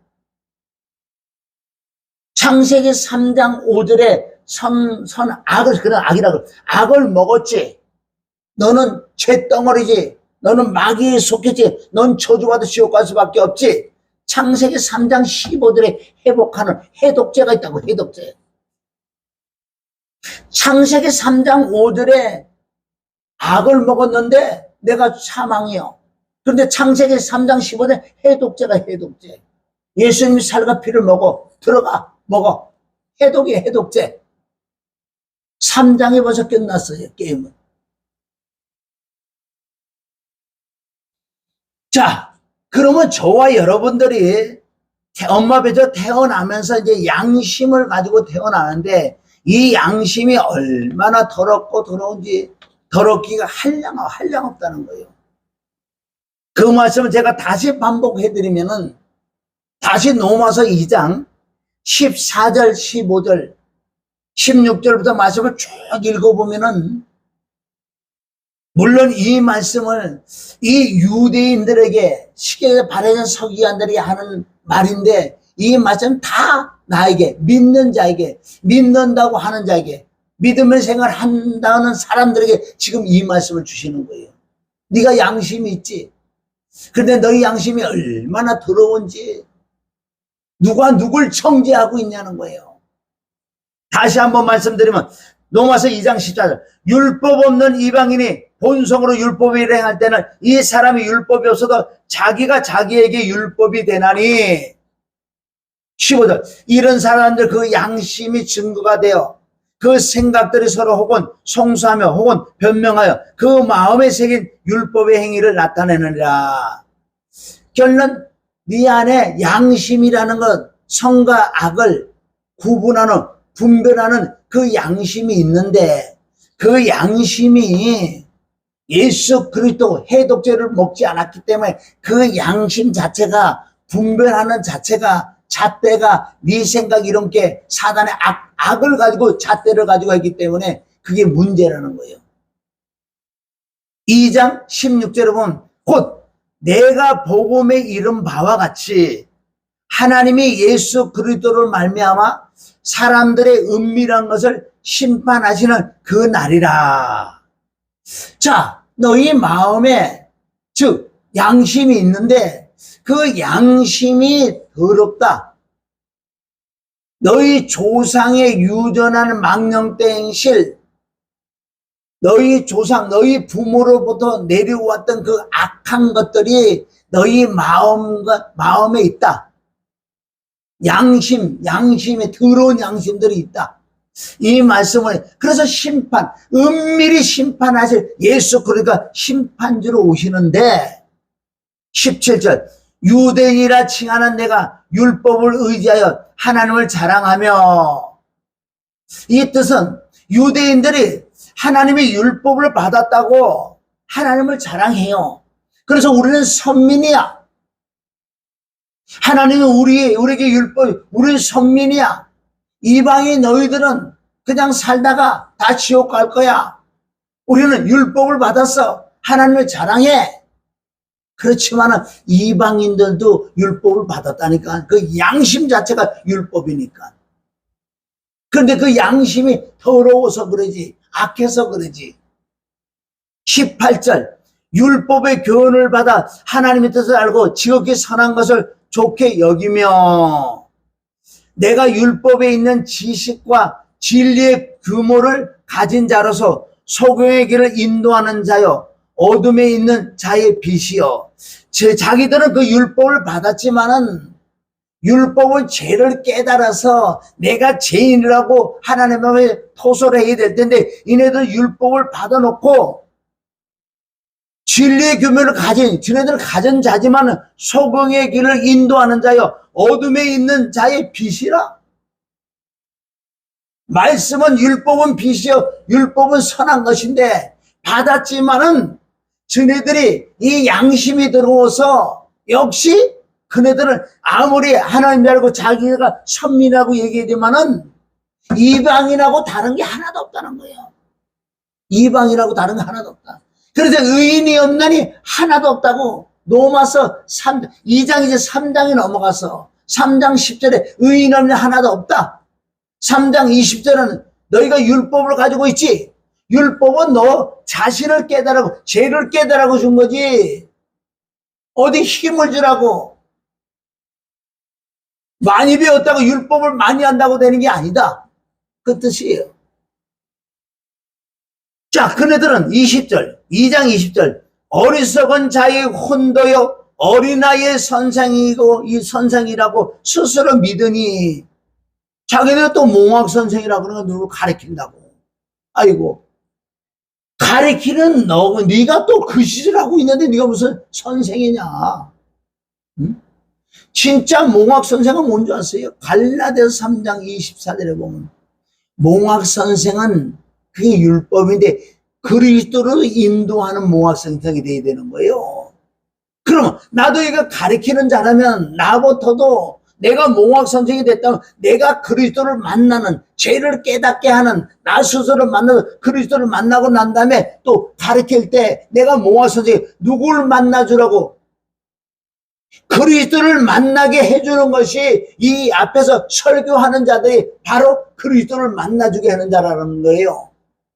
창세기 3장 5절에 그런 악이라고 악을 먹었지. 너는 죄덩어리지. 너는 마귀에 속했지. 넌 저주받아 지옥 갈 수밖에 없지. 창세기 3장 15절에 회복하는 해독제가 있다고. 해독제. 창세기 3장 5절에 악을 먹었는데 내가 사망이요. 그런데 창세기 3장 15절에 해독제가 해독제. 예수님이 살과 피를 들어가 먹어. 해독이 해독제. 3장이 벌써 끝났어요. 게임은. 자, 그러면 저와 여러분들이 엄마 배에서 태어나면서 이제 양심을 가지고 태어나는데 이 양심이 얼마나 더럽고 더러운지 더럽기가 한량 없다는 거예요. 그 말씀을 제가 다시 반복해드리면은 다시 로마서 2장 14절, 15절, 16절부터 말씀을 쭉 읽어보면은 물론 이 말씀을 이 유대인들에게 시계에 바르는 서기관들이 하는 말인데 이 말씀 다 나에게 믿는 자에게 믿는다고 하는 자에게 믿음의 생활을 한다는 사람들에게 지금 이 말씀을 주시는 거예요. 네가 양심이 있지. 그런데 너희 양심이 얼마나 더러운지 누가 누굴 정죄하고 있냐는 거예요. 다시 한번 말씀드리면 로마서 2장 14절 율법 없는 이방인이 본성으로 율법을 행할 때는 이 사람이 율법이 없어도 자기가 자기에게 율법이 되나니 15절 이런 사람들 그 양심이 증거가 되어 그 생각들이 서로 혹은 송수하며 혹은 변명하여 그 마음에 새긴 율법의 행위를 나타내느니라. 결론, 네 안에 양심이라는 것, 선과 악을 구분하는, 분별하는 그 양심이 있는데, 그 양심이 예수 그리스도 해독제를 먹지 않았기 때문에 그 양심 자체가, 분별하는 자체가, 잣대가 네 생각 이런 게 사단의 악을 가지고 잣대를 가지고 있기 때문에 그게 문제라는 거예요. 2장 16절에 보면 곧 내가 복음에 이른 바와 같이 하나님이 예수 그리스도를 말미암아 사람들의 은밀한 것을 심판하시는 그 날이라. 자, 너희 마음에 즉 양심이 있는데 그 양심이 더럽다. 너희 조상의 유전하는 망령된 너희 조상, 너희 부모로부터 내려왔던 그 악한 것들이 너희 마음에 있다. 양심에 더러운 양심들이 있다. 이 말씀을, 그래서 은밀히 심판하실 예수, 그러니까 심판주로 오시는데, 17절, 유대인이라 칭하는 내가 율법을 의지하여 하나님을 자랑하며, 이 뜻은 유대인들이 하나님의 율법을 받았다고 하나님을 자랑해요. 그래서 우리는 선민이야. 하나님은 우리에게 우리는 선민이야. 이방인 너희들은 그냥 살다가 다 지옥 갈 거야. 우리는 율법을 받았어. 하나님을 자랑해. 그렇지만은 이방인들도 율법을 받았다니까. 그 양심 자체가 율법이니까. 그런데 그 양심이 더러워서 그러지, 악해서 그러지. 18절, 율법의 교훈을 받아 하나님의 뜻을 알고 지극히 선한 것을 좋게 여기며, 내가 율법에 있는 지식과 진리의 규모를 가진 자로서 소경의 길을 인도하는 자요, 어둠에 있는 자의 빛이요. 자기들은 그 율법을 받았지만은 율법은 죄를 깨달아서 내가 죄인이라고 하나님 앞에 토설을 해야 될 텐데, 이네들 율법을 받아놓고 진리의 규모를 지네들은 가진 자지만 소경의 길을 인도하는 자여 어둠에 있는 자의 빛이라. 말씀은 율법은 빛이요 율법은 선한 것인데 받았지만은 지네들이 이 양심이 들어와서 역시 그네들은 아무리 하나님 알고 자기가 선민하고 얘기하지만은 이방인하고 다른 게 하나도 없다는 거예요. 이방인하고 다른 게 하나도 없다. 그래서 의인이 없나니 하나도 없다고 로마서 2장 이제 3장이 넘어가서 3장 10절에 의인 없는 하나도 없다. 3장 20절은 너희가 율법을 가지고 있지. 율법은 너 자신을 깨달라고, 죄를 깨달라고 준 거지. 어디 힘을 주라고. 많이 배웠다고 율법을 많이 한다고 되는 게 아니다. 그 뜻이에요. 자, 그네들은 20절, 2장 20절, 어리석은 자의 혼도요 어린아이의 선생이고 이 선생이라고 스스로 믿으니, 자기네가 또 몽학 선생이라고 그러는 거 누구 가르친다고. 아이고, 가르치는 네가 또 그 시절 하고 있는데 네가 무슨 선생이냐. 응? 진짜 몽학 선생은 뭔지 아세요? 갈라디아서 3장 24절에 보면 몽학 선생은 그게 율법인데 그리스도로 인도하는 몽학 선생이 돼야 되는 거예요. 그러면 나도 이거 가르치는 자라면 나부터도 내가 몽학 선생이 됐다면 내가 그리스도를 만나는, 죄를 깨닫게 하는, 나 스스로 만나서 그리스도를 만나고 난 다음에 또 가르칠 때 내가 몽학 선생이 누구를 만나주라고? 그리스도를 만나게 해주는 것이 이 앞에서 설교하는 자들이 바로 그리스도를 만나주게 하는 자라는 거예요.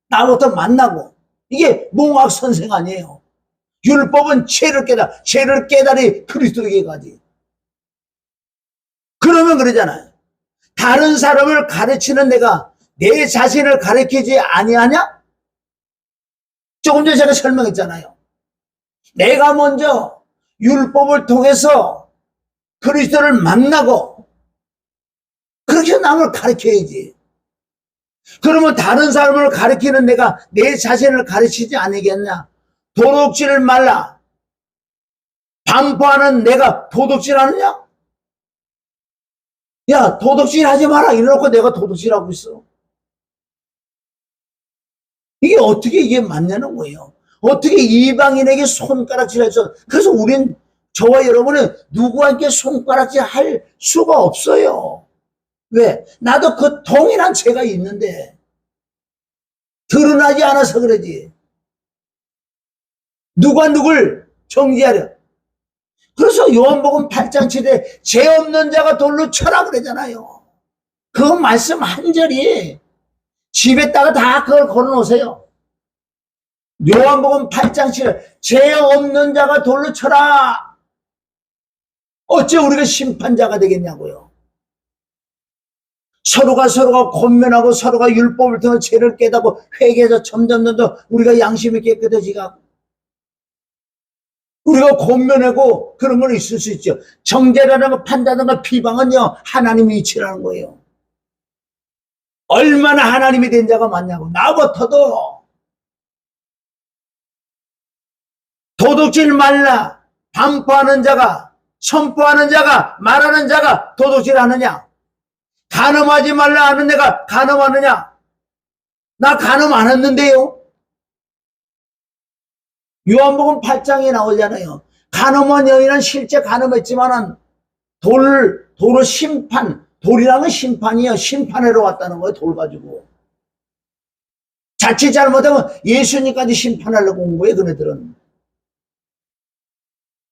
나부터 만나고. 이게 몽학 선생 아니에요. 율법은 죄를 깨달이 그리스도에게 가지. 그러면 그러잖아요. 다른 사람을 가르치는 내가 내 자신을 가르치지 아니하냐? 조금 전에 제가 설명했잖아요. 내가 먼저 율법을 통해서 그리스도를 만나고 그렇게 남을 가르쳐야지. 그러면 다른 사람을 가르치는 내가 내 자신을 가르치지 아니겠냐? 도둑질을 말라. 반포하는 내가 도둑질 하느냐? 야, 도둑질 하지 마라. 이래놓고 내가 도둑질 하고 있어. 이게 어떻게 이게 맞냐는 거예요. 어떻게 이방인에게 손가락질 해서. 그래서 우린, 저와 여러분은 누구한테 손가락질 할 수가 없어요. 왜? 나도 그 동일한 죄가 있는데 드러나지 않아서 그러지. 누가 누굴 정죄하려. 그래서 요한복음 8장 7에 죄 없는 자가 돌로 쳐라 그러잖아요. 그 말씀 한 절이 집에다가 다 그걸 걸어놓으세요. 요한복음 8장 7에 죄 없는 자가 돌로 쳐라. 어째 우리가 심판자가 되겠냐고요. 서로가 권면하고 서로가 율법을 통해 죄를 깨닫고 회개해서 점점 우리가 양심이 깨끗해지고 우리가 권면하고 그런 건 있을 수 있죠. 정죄라는 거, 판단하는 거, 비방은요 하나님이 이치라는 거예요. 얼마나 하나님이 된 자가 많냐고. 나부터도 도둑질 말라. 반포하는 자가, 선포하는 자가, 말하는 자가 도둑질 하느냐? 간음하지 말라 하는 내가 간음하느냐? 나 간음 안 했는데요. 요한복음 8장에 나오잖아요. 간음한 여인은 실제 간음했지만은 도로 심판, 돌이라는 심판이요. 심판하러 왔다는 거예요. 돌 가지고. 자칫 잘못하면 예수님까지 심판하려고 온 거예요. 그네들은.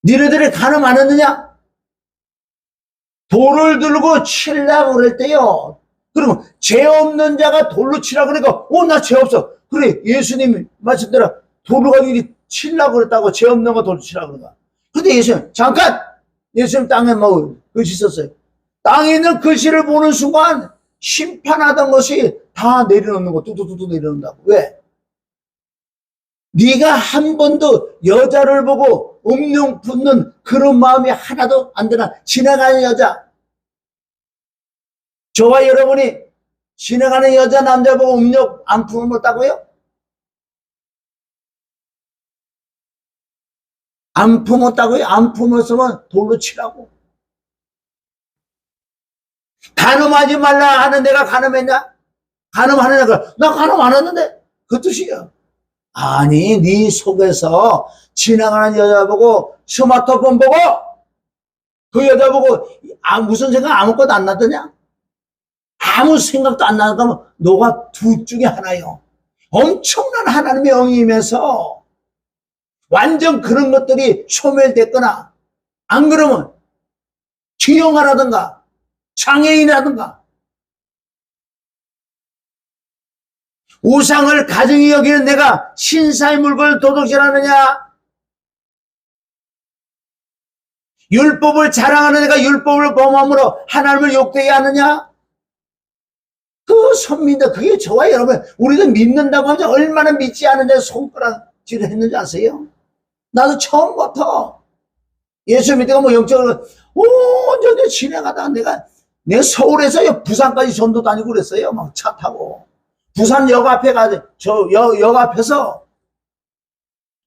니네들이 간음 안 했느냐? 돌을 들고 치려고 그럴 때요. 그러면 죄 없는 자가 돌로 치라고 그러니까 나 죄 없어. 그래, 예수님이 말씀대로 돌로 가지고 치려고 그랬다고. 죄 없는 거 돌로 치라고 그러니까. 근데 예수님 잠깐! 예수님 땅에 글씨 썼어요. 땅에 있는 글씨를 보는 순간 심판하던 것이 다 내려놓는 거. 뚜뚜뚜뚜 내려놓는다고. 왜? 네가 한 번도 여자를 보고 음욕 품는 그런 마음이 하나도 안 드나. 지나가는 여자, 저와 여러분이 지나가는 여자 남자 보고 음욕 안 품었다고요? 안 품었다고요? 안 품었으면 돌로 치라고. 간음하지 말라 하는 내가 간음했냐? 간음하는 애가 나 간음 안 했는데. 그 뜻이야. 아니, 네 속에서 지나가는 여자 보고 스마트폰 보고 그 여자 보고 무슨 생각 아무것도 안 났더냐? 아무 생각도 안 나면 너가 둘 중에 하나요. 엄청난 하나님의 영이 임해서 완전 그런 것들이 소멸됐거나 안 그러면 기형아라든가 장애인이라든가 우상을 가증히 여기는 내가 신사의 물건을 도둑질하느냐? 율법을 자랑하는 내가 율법을 범함으로 하나님을 욕되게 하느냐? 그 선민들, 그게 저와 여러분, 우리도 믿는다고 하면 얼마나 믿지 않은데 손가락질을 했는지 아세요? 나도 처음부터 예수 믿다가 영적으로 온전히 지나가다가 내가 서울에서 부산까지 전도 다니고 그랬어요. 막 차 타고. 부산 역 앞에 역 앞에서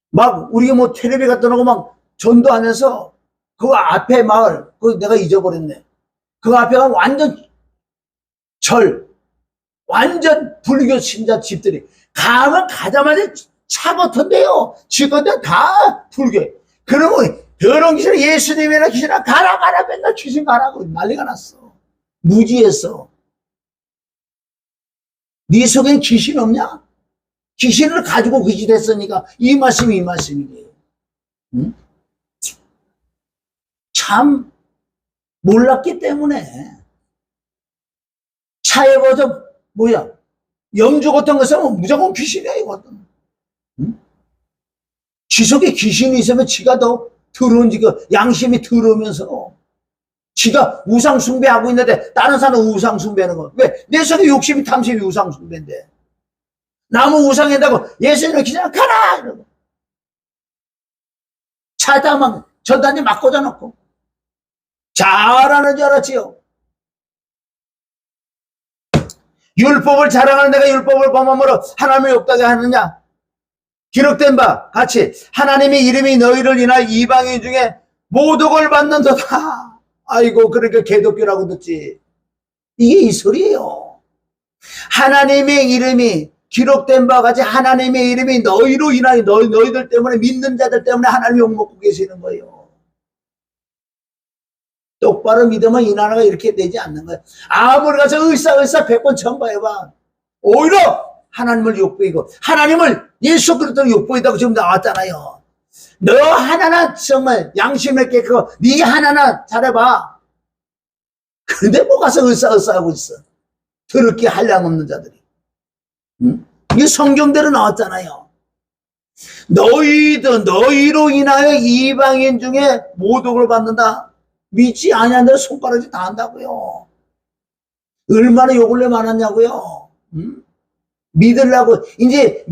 막 우리가 텔레비 갖다 놓고 막 전도하면서 그 앞에 마을, 내가 잊어버렸네. 그 앞에가 완전 완전 불교 신자 집들이. 가자마자 차 같은데요. 지금도 다 불교. 그러면 더러운 귀신, 예수님이나 귀신아 가라 맨날 귀신 가라고 난리가 났어. 무지했어. 네 속엔 귀신 없냐? 귀신을 가지고 그 짓 했으니까 이 말씀이에요. 응? 참 몰랐기 때문에 차에 영주 같은 것은 무조건 귀신이야 이거든. 응? 지 속에 귀신이 있으면 지가 더 더러운 양심이 더러우면서 지가 우상 숭배하고 있는데 다른 사람은 우상 숭배하는 거. 왜? 내 속에 욕심이 탐심이 우상 숭배인데. 나무 우상한다고 예수님을 그냥 가라! 이러고. 차에다가 막 전단지 막 꽂아놓고. 잘하는 줄 알았지요. 율법을 자랑하는 내가 율법을 범함으로 하나님을 욕되게 하느냐? 기록된 바 같이 하나님의 이름이 너희를 인하여 이방인 중에 모독을 받는도다. 아이고, 그러니까 개독교라고 듣지. 이게 이 소리예요. 하나님의 이름이 기록된 바와 같이 하나님의 이름이 너희로 인하여 너희들 때문에, 믿는 자들 때문에 하나님이 욕먹고 계시는 거예요. 똑바로 믿으면 이 나라가 이렇게 되지 않는 거예요. 아무리 가서 의사 100번 전파해봐. 오히려 하나님을 욕보이고 하나님을 예수 그리스도를 욕보인다고 지금 나왔잖아요. 너 하나나 정말 양심을 깨끗하고 네 하나나 잘해봐. 근데 뭐 가서 의사하고 있어. 더럽게 한량 없는 자들이. 응? 이게 성경대로 나왔잖아요. 너희로 인하여 이방인 중에 모독을 받는다. 믿지 아니한데 손가락이 다 한다고요. 얼마나 욕을 내 많았냐고요. 응? 믿으려고 이제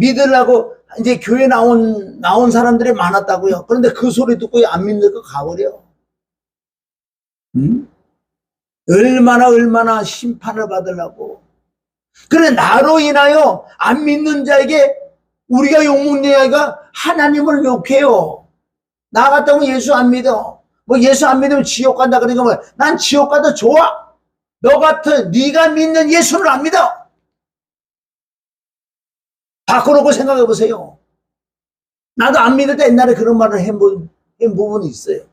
교회 나온 사람들이 많았다고요. 그런데 그 소리 듣고 안 믿는 거 가버려. 응? 얼마나 심판을 받으려고. 그래, 나로 인하여 안 믿는 자에게 우리가 욕먹는 아이가 하나님을 욕해요. 나 같다면 예수 안 믿어. 뭐 예수 안 믿으면 지옥 간다. 그러니까 뭐 난 지옥 가도 좋아. 너 같은 네가 믿는 예수를 안 믿어. 바꿔놓고 생각해 보세요. 나도 안 믿을 때 옛날에 그런 말을 한 부분이 있어요.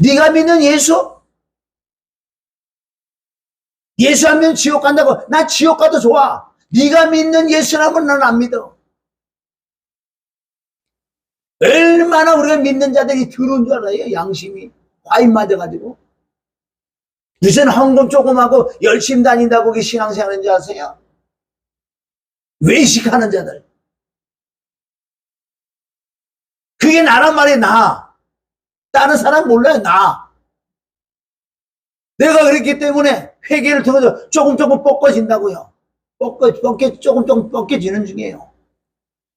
네가 믿는 예수 안 믿으면 지옥 간다고. 나 지옥 가도 좋아. 네가 믿는 예수라면 난 안 믿어. 얼마나 우리가 믿는 자들이 더러운 줄 알아요. 양심이 과인 맞아가지고. 요새는 헌금 조금 하고 열심히 다닌다고 그게 신앙생활인 줄 아세요? 외식하는 자들. 그게 나란 말이 나. 다른 사람 몰라요. 나. 내가 그랬기 때문에 회개를 통해서 조금 뻗어진다고요. 조금 뻗겨지는 중이에요.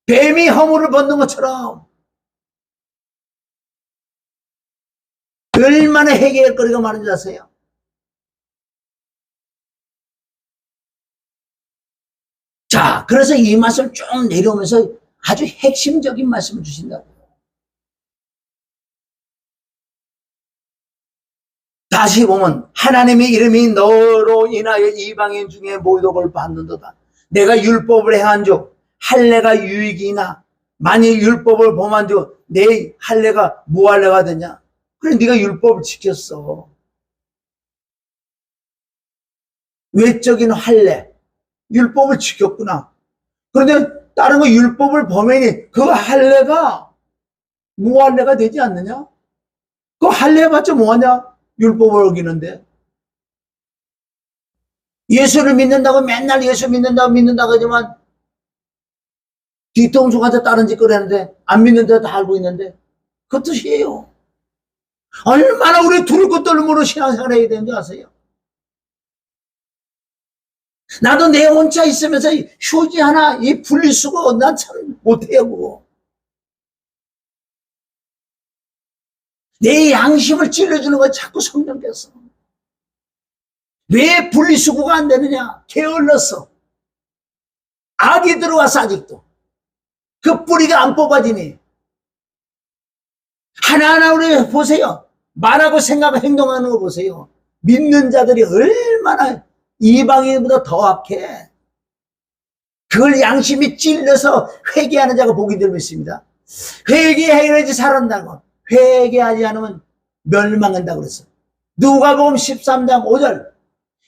뱀이 허물을 벗는 것처럼. 얼마나 회개할 거리가 많은지 아세요? 자, 그래서 이 말씀을 쭉 내려오면서 아주 핵심적인 말씀을 주신다고요. 다시 보면 하나님의 이름이 너로 인하여 이방인 중에 모독을 받는도다. 내가 율법을 행한즉 할례가 유익이나 만일 율법을 범한즉 내 할례가 무할례가 되냐? 그래, 네가 율법을 지켰어. 외적인 할례, 율법을 지켰구나. 그런데 다른 거 율법을 범하니 그 할례가 무할례가 되지 않느냐? 그 할례 해봤자 뭐하냐? 율법을 어기는데. 예수를 믿는다고 맨날 예수 믿는다고 하지만 뒤통수 가서 다른 짓거리 하는데 안 믿는 데도 다 알고 있는데 그 뜻이에요. 얼마나 우리 두를 것 떨므로 신앙생활 해야 되는지 아세요? 나도 내 혼자 있으면서 휴지 하나 이 분리수거 난 참 못해요. 그거. 내 양심을 찔러주는 거 자꾸 성령께서. 왜 분리수거가 안 되느냐? 게을렀어. 악이 들어와서 아직도. 그 뿌리가 안 뽑아지니. 하나하나 우리 보세요. 말하고 생각하고 행동하는 거 보세요. 믿는 자들이 얼마나 이방인보다 더 악해. 그걸 양심이 찔려서 회개하는 자가 복이 들고 있습니다. 회개해야지 살아난다고. 회개하지 않으면 멸망한다고 그랬어. 누가복음 13장 5절.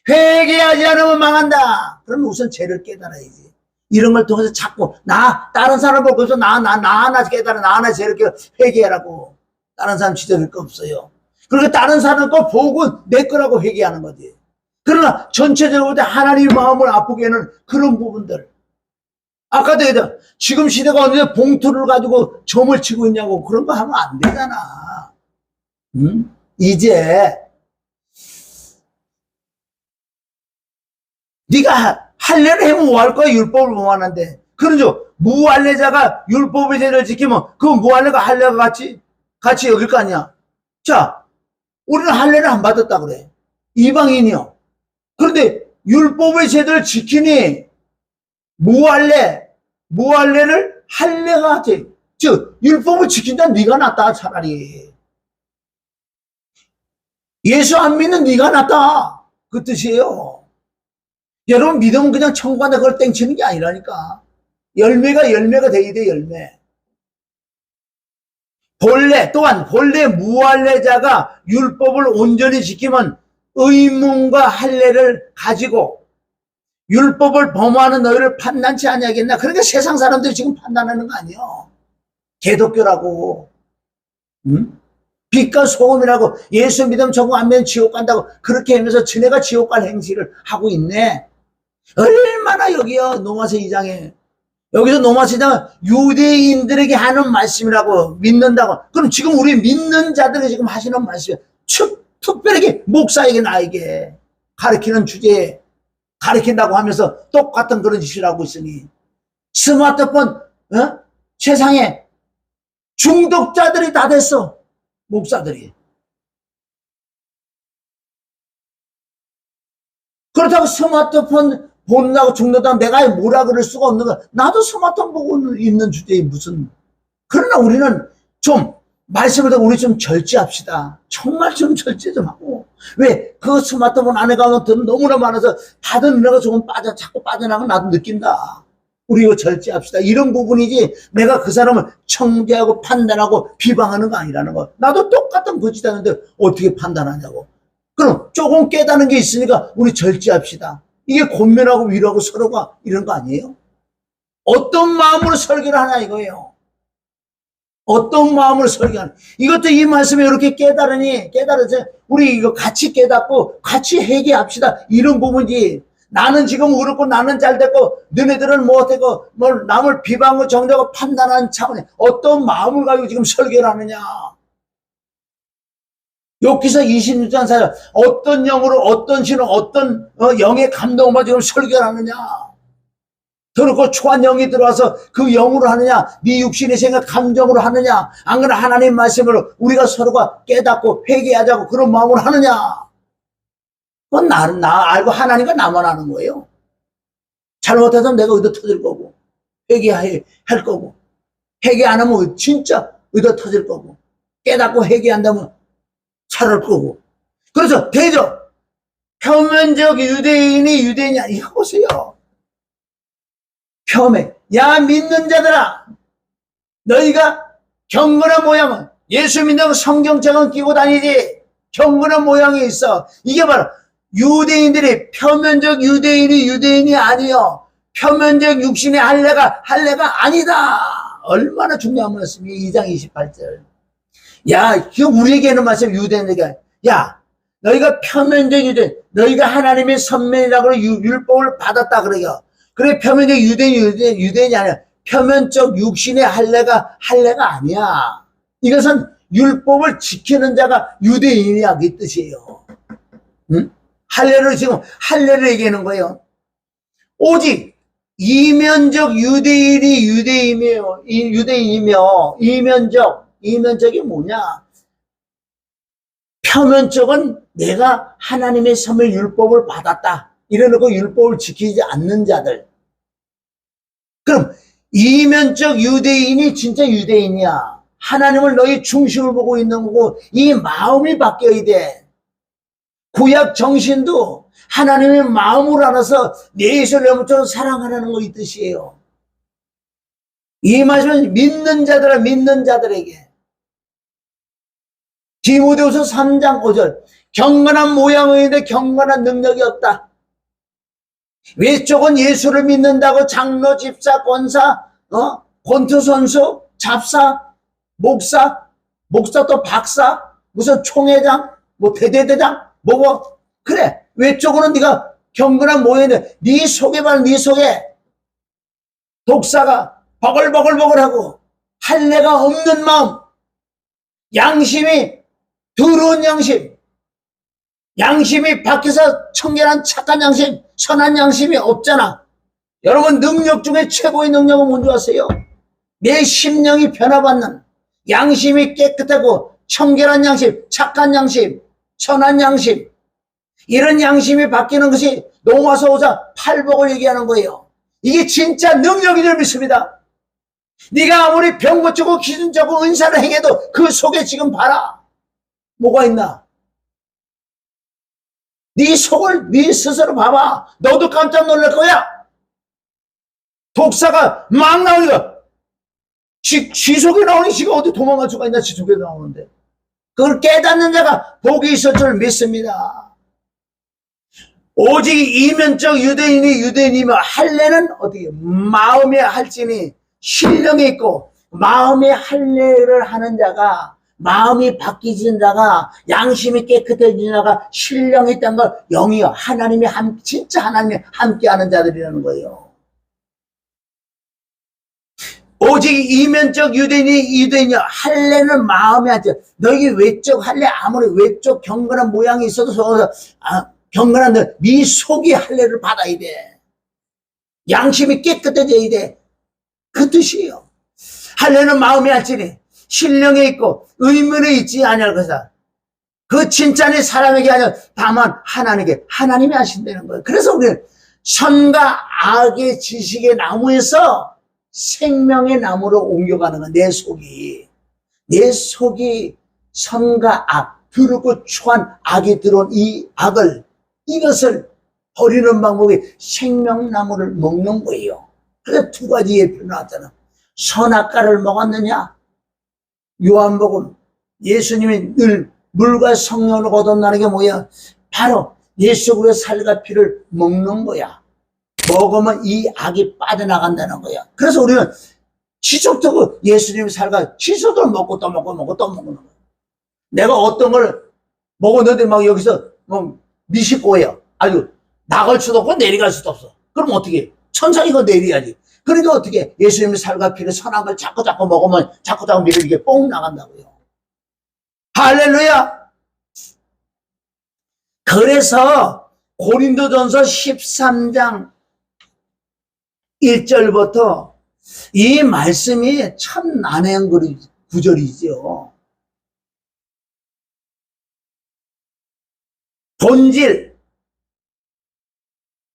회개하지 않으면 망한다. 그러면 우선 죄를 깨달아야지. 이런 걸 통해서 자꾸 다른 사람 보고 서 나 하나 깨달아, 나 하나 죄를 깨달아, 회개하라고. 다른 사람 지적할 거 없어요. 그러니까 다른 사람 거 보고 내 거라고 회개하는 거지. 그러나 전체적으로 하나님 마음을 아프게 하는 그런 부분들. 아까도 얘기했다. 지금 시대가 어느새 봉투를 가지고 점을 치고 있냐고. 그런 거 하면 안 되잖아. 응? 이제 네가 할례를 하면 뭐 할 거야? 율법을 범하는데. 그러죠. 무할례자가 율법의 제를 지키면 그 무할례가 할례가 같이 여길 거 아니야. 자, 우리는 할례를 안 받았다 그래. 이방인이요. 그런데 율법의 제도를 지키니 무할례를 할례가 하지. 즉 율법을 지킨다 네가 낫다. 차라리 예수 안 믿는 네가 낫다, 그 뜻이에요. 여러분 믿으면 그냥 천국 간다 그걸 땡치는 게 아니라니까. 열매가 돼야 돼. 열매. 또한 본래 무할례자가 율법을 온전히 지키면 의문과 할례를 가지고 율법을 범하는 너희를 판단치 아니하겠나. 그러니까 세상 사람들이 지금 판단하는 거 아니에요. 개독교라고, 응? 빛과 소금이라고, 예수 믿으면 천국 안 믿으면 지옥 간다고 그렇게 하면서 지네가 지옥 갈 행실을 하고 있네. 얼마나 여기요 로마서 2장에 여기서 로마서 2장은 유대인들에게 하는 말씀이라고, 믿는다고. 그럼 지금 우리 믿는 자들이 지금 하시는 말씀이에요. 특별하게 목사에게 나에게 가르치는 주제에 가르친다고 하면서 똑같은 그런 짓을 하고 있으니 스마트폰 세상에 중독자들이 다 됐어. 목사들이. 그렇다고 스마트폰 본다고 죽는다고 내가 뭐라 그럴 수가 없는 거야. 나도 스마트폰 보고 있는 주제에 무슨. 그러나 우리는 좀 말씀을 듣고 우리 좀 절제합시다. 정말 좀 절제 좀 하고. 왜? 그 스마트폰 안에 가면 돈 너무나 많아서 받은 은혜가 조금 자꾸 빠져나가면 나도 느낀다. 우리 이거 절제합시다. 이런 부분이지 내가 그 사람을 청대하고 판단하고 비방하는 거 아니라는 거. 나도 똑같은 거짓 하는데 어떻게 판단하냐고. 그럼 조금 깨닫는 게 있으니까 우리 절제합시다. 이게 권면하고 위로하고 서로가 이런 거 아니에요? 어떤 마음으로 설교를 하나 이거예요. 어떤 마음으로 설교하는. 이것도 이 말씀에 이렇게 깨달아서 우리 이거 같이 깨닫고 같이 회개합시다. 이런 부분이지. 나는 지금 어렵고 나는 잘 됐고 너네들은 못되고 뭘 남을 비방하고 정죄하고 판단하는 차원에 어떤 마음을 가지고 지금 설교를 하느냐. 욥기서 26장 4절 어떤 영으로 어떤 신호 어떤 영의 감동을 가지고 설교를 하느냐. 더럽고 초한 영이 들어와서 그 영으로 하느냐, 네 육신의 생각 감정으로 하느냐, 안 그러나 하나님 말씀으로 우리가 서로가 깨닫고 회개하자고 그런 마음으로 하느냐. 그건 나 알고 하나님과 나만 아는 거예요. 잘못해서 내가 의도 터질 거고 회개할 거고, 회개 안 하면 진짜 의도 터질 거고, 깨닫고 회개한다면 살을 거고. 그래서 대적 표면적 유대인이 아니야. 보세요. 표면. 야 믿는 자들아, 너희가 경건한 모양은 예수 믿는 성경책은 끼고 다니지 경건한 모양이 있어. 이게 바로 유대인들이 표면적 유대인이 아니요. 표면적 육신의 할례가 아니다. 얼마나 중요한 말씀이 2장 28절. 야, 우리에게는 말씀 유대인에게. 야, 너희가 표면적 유대인, 너희가 하나님의 선민이라고 율법을 받았다 그래요. 그래 표면적 유대인이 아니야. 표면적 육신의 할례가 아니야. 이것은 율법을 지키는 자가 유대인이야 그 뜻이에요. 응? 할례를 얘기하는 거예요. 오직 이면적 유대인이며 이면적이 뭐냐? 표면적은 내가 하나님의 선물 율법을 받았다. 이래놓고 율법을 지키지 않는 자들. 그럼 이면적 유대인이 진짜 유대인이야. 하나님을 너희 중심을 보고 있는 거고 이 마음이 바뀌어야 돼. 구약 정신도 하나님의 마음으로 알아서 내 예수를 영적으로 사랑하라는 거 이 뜻이에요. 이 말씀은 믿는 자들에게. 디모데후서 3장 5절 경건한 모양인데 경건한 능력이 없다. 외쪽은 예수를 믿는다고 장로, 집사, 권사, 권투 선수, 잡사, 목사 또 박사, 무슨 총회장, 뭐 대대대장, 그래. 외쪽으로는 네가 경건한 모양인데 네 속에 독사가 버글버글하고 할례가 없는 마음, 양심이 더러운 양심이 밖에서 청결한 착한 양심, 선한 양심이 없잖아. 여러분 능력 중에 최고의 능력은 뭔지 아세요? 내 심령이 변화받는 양심이 깨끗하고 청결한 양심, 착한 양심, 선한 양심. 이런 양심이 바뀌는 것이 노아서 5장 팔복을 얘기하는 거예요. 이게 진짜 능력인 줄 믿습니다. 네가 아무리 병 고치고 기준 잡고 은사를 행해도 그 속에 지금 봐라. 뭐가 있나? 네 속을 네 스스로 봐봐. 너도 깜짝 놀랄 거야. 독사가 막 나오니까 지 속에 나오니 지가 어디 도망갈 수가 있나. 지 속에 나오는데 그걸 깨닫는 자가 복이 있을 줄 믿습니다. 오직 이면적 유대인이 유대인이며 할례는 어떻게 마음의 할지니 신령이 있고 마음의 할례를 하는 자가 마음이 바뀌진 자가 양심이 깨끗해진 자가 신령이 있다는 걸 영이요 하나님이 진짜 하나님이 함께하는 자들이라는 거예요. 오직 이면적 유대인이 유대인이요 할례는 마음의 할지. 너희 외적 할례 아무리 외적 경건한 모양이 있어도 경건한 네 속이 할례를 받아야 돼. 양심이 깨끗해져야 돼. 그 뜻이에요. 할례는 마음의 할지니 신령에 있고 의문에 있지 아니할 것이다. 그 칭찬이 사람에게 아니라 다만 하나님께 하나님이 하신다는 거예요. 그래서 우리는 선과 악의 지식의 나무에서 생명의 나무로 옮겨가는 거야. 내 속이 선과 악 더럽고 추한 악이 들어온 이 악을 이것을 버리는 방법이 생명나무를 먹는 거예요. 그래서 두 가지 예표 나왔잖아. 선악과를 먹었느냐? 요한복음 예수님이 늘 물과 성령을 거듭나는 게 뭐야? 바로 예수 그리스도의 살과 피를 먹는 거야. 먹으면 이 악이 빠져나간다는 거야. 그래서 우리는 지속적으로 예수님의 살과 지속적으로 먹고 또 먹고 또 먹는 거야. 내가 어떤 걸 먹었는데 막 여기서 뭐 미식고예요. 아주 나갈 수도 없고 내려갈 수도 없어. 그럼 어떻게 해? 천천히 이거 내려야지. 그러니까 어떻게 해? 예수님의 살과 피를 선한 걸 자꾸 먹으면 자꾸 밀어 이게 뽕 나간다고요. 할렐루야. 그래서 고린도전서 13장 1절부터 이 말씀이 참 난해한 구절이죠.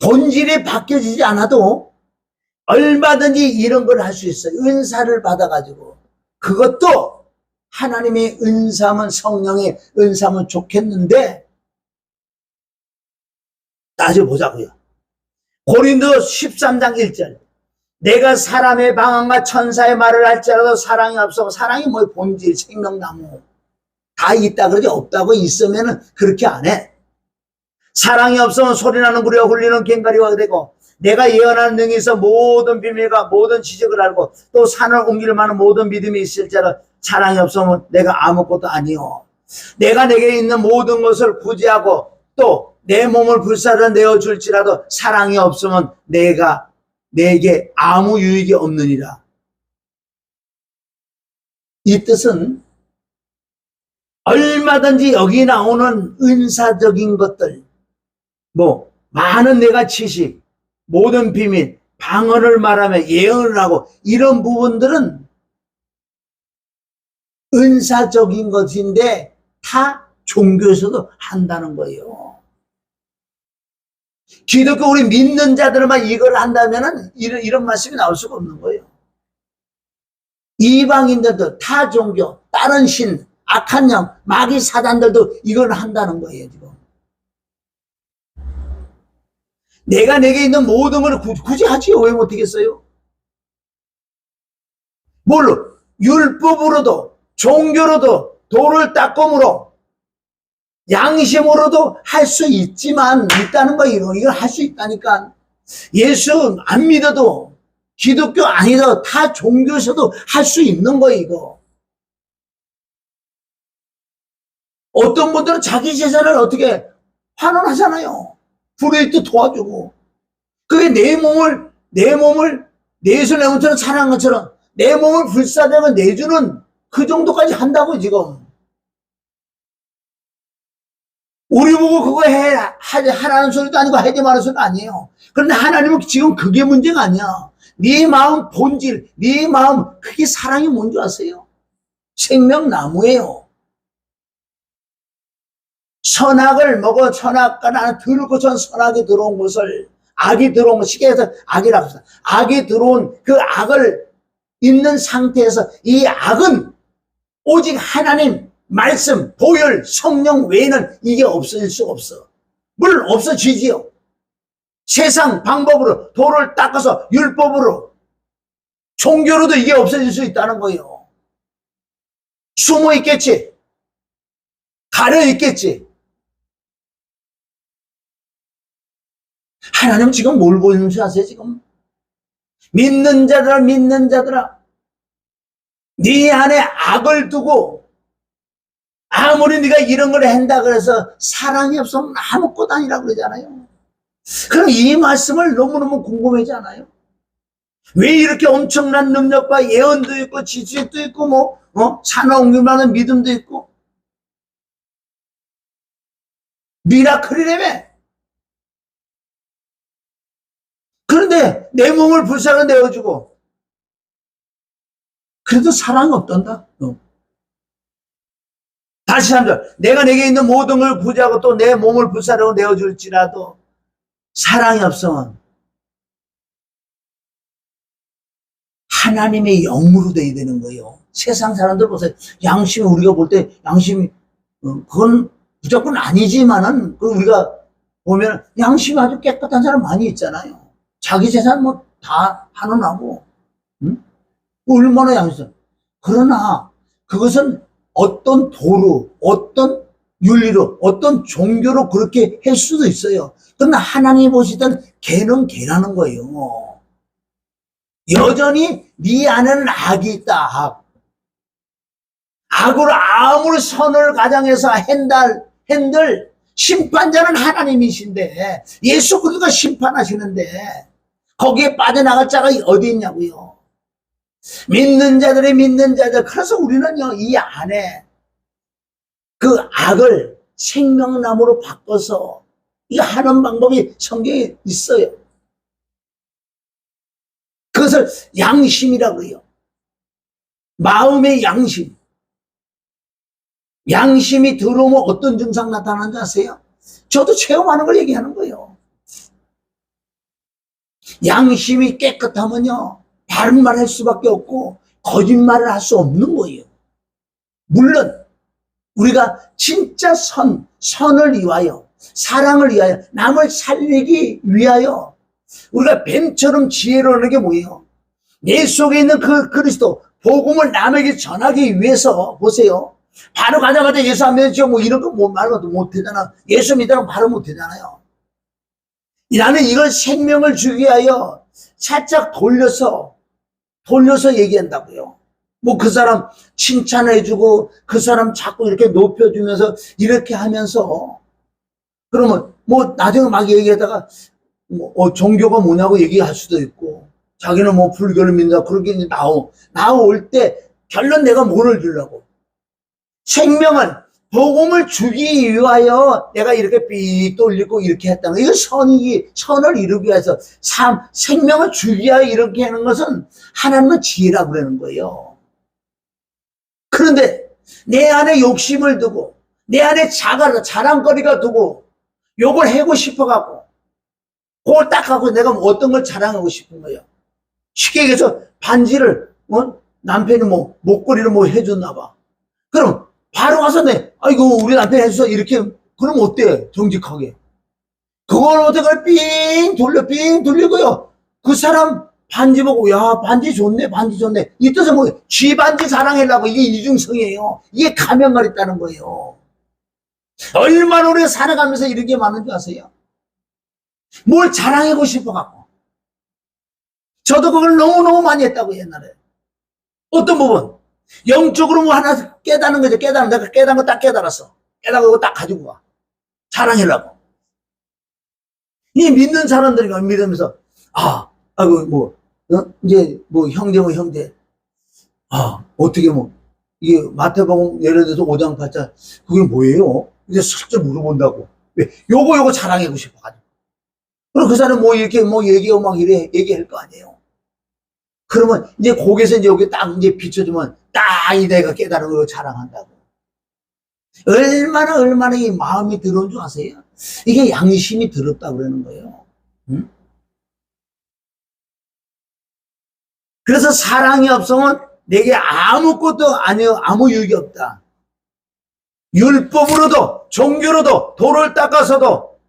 본질이 바뀌어지지 않아도 얼마든지 이런 걸 할 수 있어요. 은사를 받아가지고. 그것도 하나님의 은사면 성령의 은사면 좋겠는데 따져보자고요. 고린도 13장 1절 내가 사람의 방언과 천사의 말을 할지라도 사랑이 없어. 사랑이 뭐예요? 본질, 생명나무 다 있다 그러지 없다고 있으면 그렇게 안 해. 사랑이 없으면 소리나는 구리와 굴리는 꽹과리가 되고 내가 예언하는 능이 있어 모든 비밀과 모든 지식을 알고 또 산을 옮길 만한 모든 믿음이 있을지라도 사랑이 없으면 내가 아무것도 아니요. 내가 내게 있는 모든 것을 구제하고 또 내 몸을 불사르 내어줄지라도 사랑이 없으면 내게 아무 유익이 없느니라. 이 뜻은 얼마든지 여기 나오는 은사적인 것들 많은 내가 지식 모든 비밀 방언을 말하며 예언을 하고 이런 부분들은 은사적인 것인데 다 종교에서도 한다는 거예요. 기독교 우리 믿는 자들만 이걸 한다면은 이런 말씀이 나올 수가 없는 거예요. 이방인들도 타 종교 다른 신 악한 영 마귀 사단들도 이걸 한다는 거예요. 지금 내가 내게 있는 모든 걸 굳이 하지요. 왜 못하겠어요? 뭘로? 율법으로도 종교로도 도를 닦음으로 양심으로도 할 수 있지만 있다는 거예요. 이걸 할 수 있다니까. 예수 안 믿어도 기독교 아니더라도 다 종교에서도 할 수 있는 거예요. 이거. 어떤 분들은 자기 재산을 어떻게 환원하잖아요. 불의도 도와주고. 그게 내 몸을 내수 내 몸처럼 사랑한 것처럼 내 몸을 불사되면 내주는 그 정도까지 한다고 지금. 우리 보고 그거 하라는 소리도 아니고 하지 말라는 소리도 아니에요. 그런데 하나님은 지금 그게 문제가 아니야. 네 마음 본질, 네 마음 그게 사랑이 뭔지 아세요? 생명나무예요. 선악을 먹어 선악과 나는 들고 전 선악이 들어온 것을 악이 들어온 것 시계에서 악이라고 합니다. 악이 들어온 그 악을 있는 상태에서 이 악은 오직 하나님 말씀 보혈 성령 외에는 이게 없어질 수가 없어. 물론 없어지지요. 세상 방법으로 도를 닦아서 율법으로 종교로도 이게 없어질 수 있다는 거예요. 숨어 있겠지. 가려 있겠지. 하나님 지금 뭘 보이는 줄 아세요? 지금 믿는 자들아 네 안에 악을 두고 아무리 네가 이런 걸 한다 그래서 사랑이 없으면 아무것도 아니라고 그러잖아요. 그럼 이 말씀을 너무너무 궁금하지 않아요? 왜 이렇게 엄청난 능력과 예언도 있고 지식도 있고 산하 옮김하는 믿음도 있고 미라클이라며. 그런데 내 몸을 불쌍히 내어주고 그래도 사랑이 없단다. 다시 한번 내가 내게 있는 모든 걸 구제하고 또 내 몸을 불쌍히 내어줄지라도 사랑이 없으면 하나님의 영으로 돼야 되는 거예요. 세상 사람들 보세요. 양심이 우리가 볼 때 양심이 그건 무조건 아니지만은 우리가 보면 양심이 아주 깨끗한 사람 많이 있잖아요. 자기 재산 뭐 다 환원하고 얼마나 양심. 그러나 그것은 어떤 도로 어떤 윤리로 어떤 종교로 그렇게 할 수도 있어요. 그러나 하나님이 보시던 걔는 걔라는 거예요. 여전히 네 안에는 악이 있다. 악으로 아무리 선을 가장해서 핸들 심판자는 하나님이신데 예수 그리스도가 심판하시는데 거기에 빠져나갈 자가 어디 있냐고요. 믿는 자들. 그래서 우리는요 이 안에 그 악을 생명나무로 바꿔서 이거 하는 방법이 성경에 있어요. 그것을 양심이라고 해요. 마음의 양심. 양심이 들어오면 어떤 증상 나타나는지 아세요? 저도 체험하는 걸 얘기하는 거예요. 양심이 깨끗하면요 바른 말 할 수밖에 없고 거짓말을 할 수 없는 거예요. 물론 우리가 진짜 선을 위하여 사랑을 위하여 남을 살리기 위하여 우리가 뱀처럼 지혜로운 게 뭐예요? 내 속에 있는 그 그리스도 복음을 남에게 전하기 위해서 보세요. 바로 가자마자 예수 안 믿었죠? 뭐 이런 거 말도 못하잖아. 예수 믿으라고 바로 못하잖아요. 나는 이걸 생명을 주기 위하여 살짝 돌려서 얘기한다고요. 뭐 그 사람 칭찬해주고 그 사람 자꾸 이렇게 높여주면서 이렇게 하면서 그러면 뭐 나중에 막 얘기하다가 종교가 뭐냐고 얘기할 수도 있고 자기는 뭐 불교를 믿는다 그렇게 나올 때 결론 내가 뭐를 주려고 생명을 복음을 주기 위하여 내가 이렇게 삑 돌리고 이렇게 했다는 거예요. 이거 선을 이루기 위해서 생명을 주기 위하여 이렇게 하는 것은 하나님의 지혜라고 그러는 거예요. 그런데 내 안에 욕심을 두고 내 안에 자랑거리가 두고 욕을 하고 싶어갖고 그걸 딱 하고 내가 어떤 걸 자랑하고 싶은 거예요. 쉽게 얘기해서 반지를 남편이 목걸이를 해줬나 봐. 그럼 바로 가서 아이고 우리 남편이 해줘서 이렇게 그럼 어때? 정직하게 그걸 어떻게 삥 돌리고요. 그 사람 반지 보고 야 반지 좋네 이 뜻은 뭐예요? 쥐 반지 자랑하려고. 이게 이중성이에요. 이게 가면가 있다는 거예요. 얼마나 우리가 살아가면서 이런 게 많은 줄 아세요? 뭘 자랑하고 싶어갖고. 저도 그걸 너무너무 많이 했다고 옛날에. 어떤 부분 영적으로 뭐 하나 깨닫는 거죠. 내가 깨닫는 거 딱 깨달았어. 깨닫고 딱 가지고 와. 자랑하려고. 이 믿는 사람들이 믿으면서 이제 형제 어떻게 이게 마태복음 예를 들어서 5장 8장 그게 뭐예요? 이제 슬쩍 물어본다고. 왜? 요거 자랑하고 싶어가지고. 그럼 그 사람 이렇게 얘기하고 막 이래 얘기할 거 아니에요. 그러면 이제 거기서 이제 여기 딱 이제 비춰주면 딱 이 내가 깨달은 걸 자랑한다고. 얼마나 이 마음이 더러운 줄 아세요? 이게 양심이 더럽다고 그러는 거예요. 응? 그래서 사랑이 없으면 내게 아무것도 아니요, 아무 유익이 없다. 율법으로도 종교로도 도를 닦아서도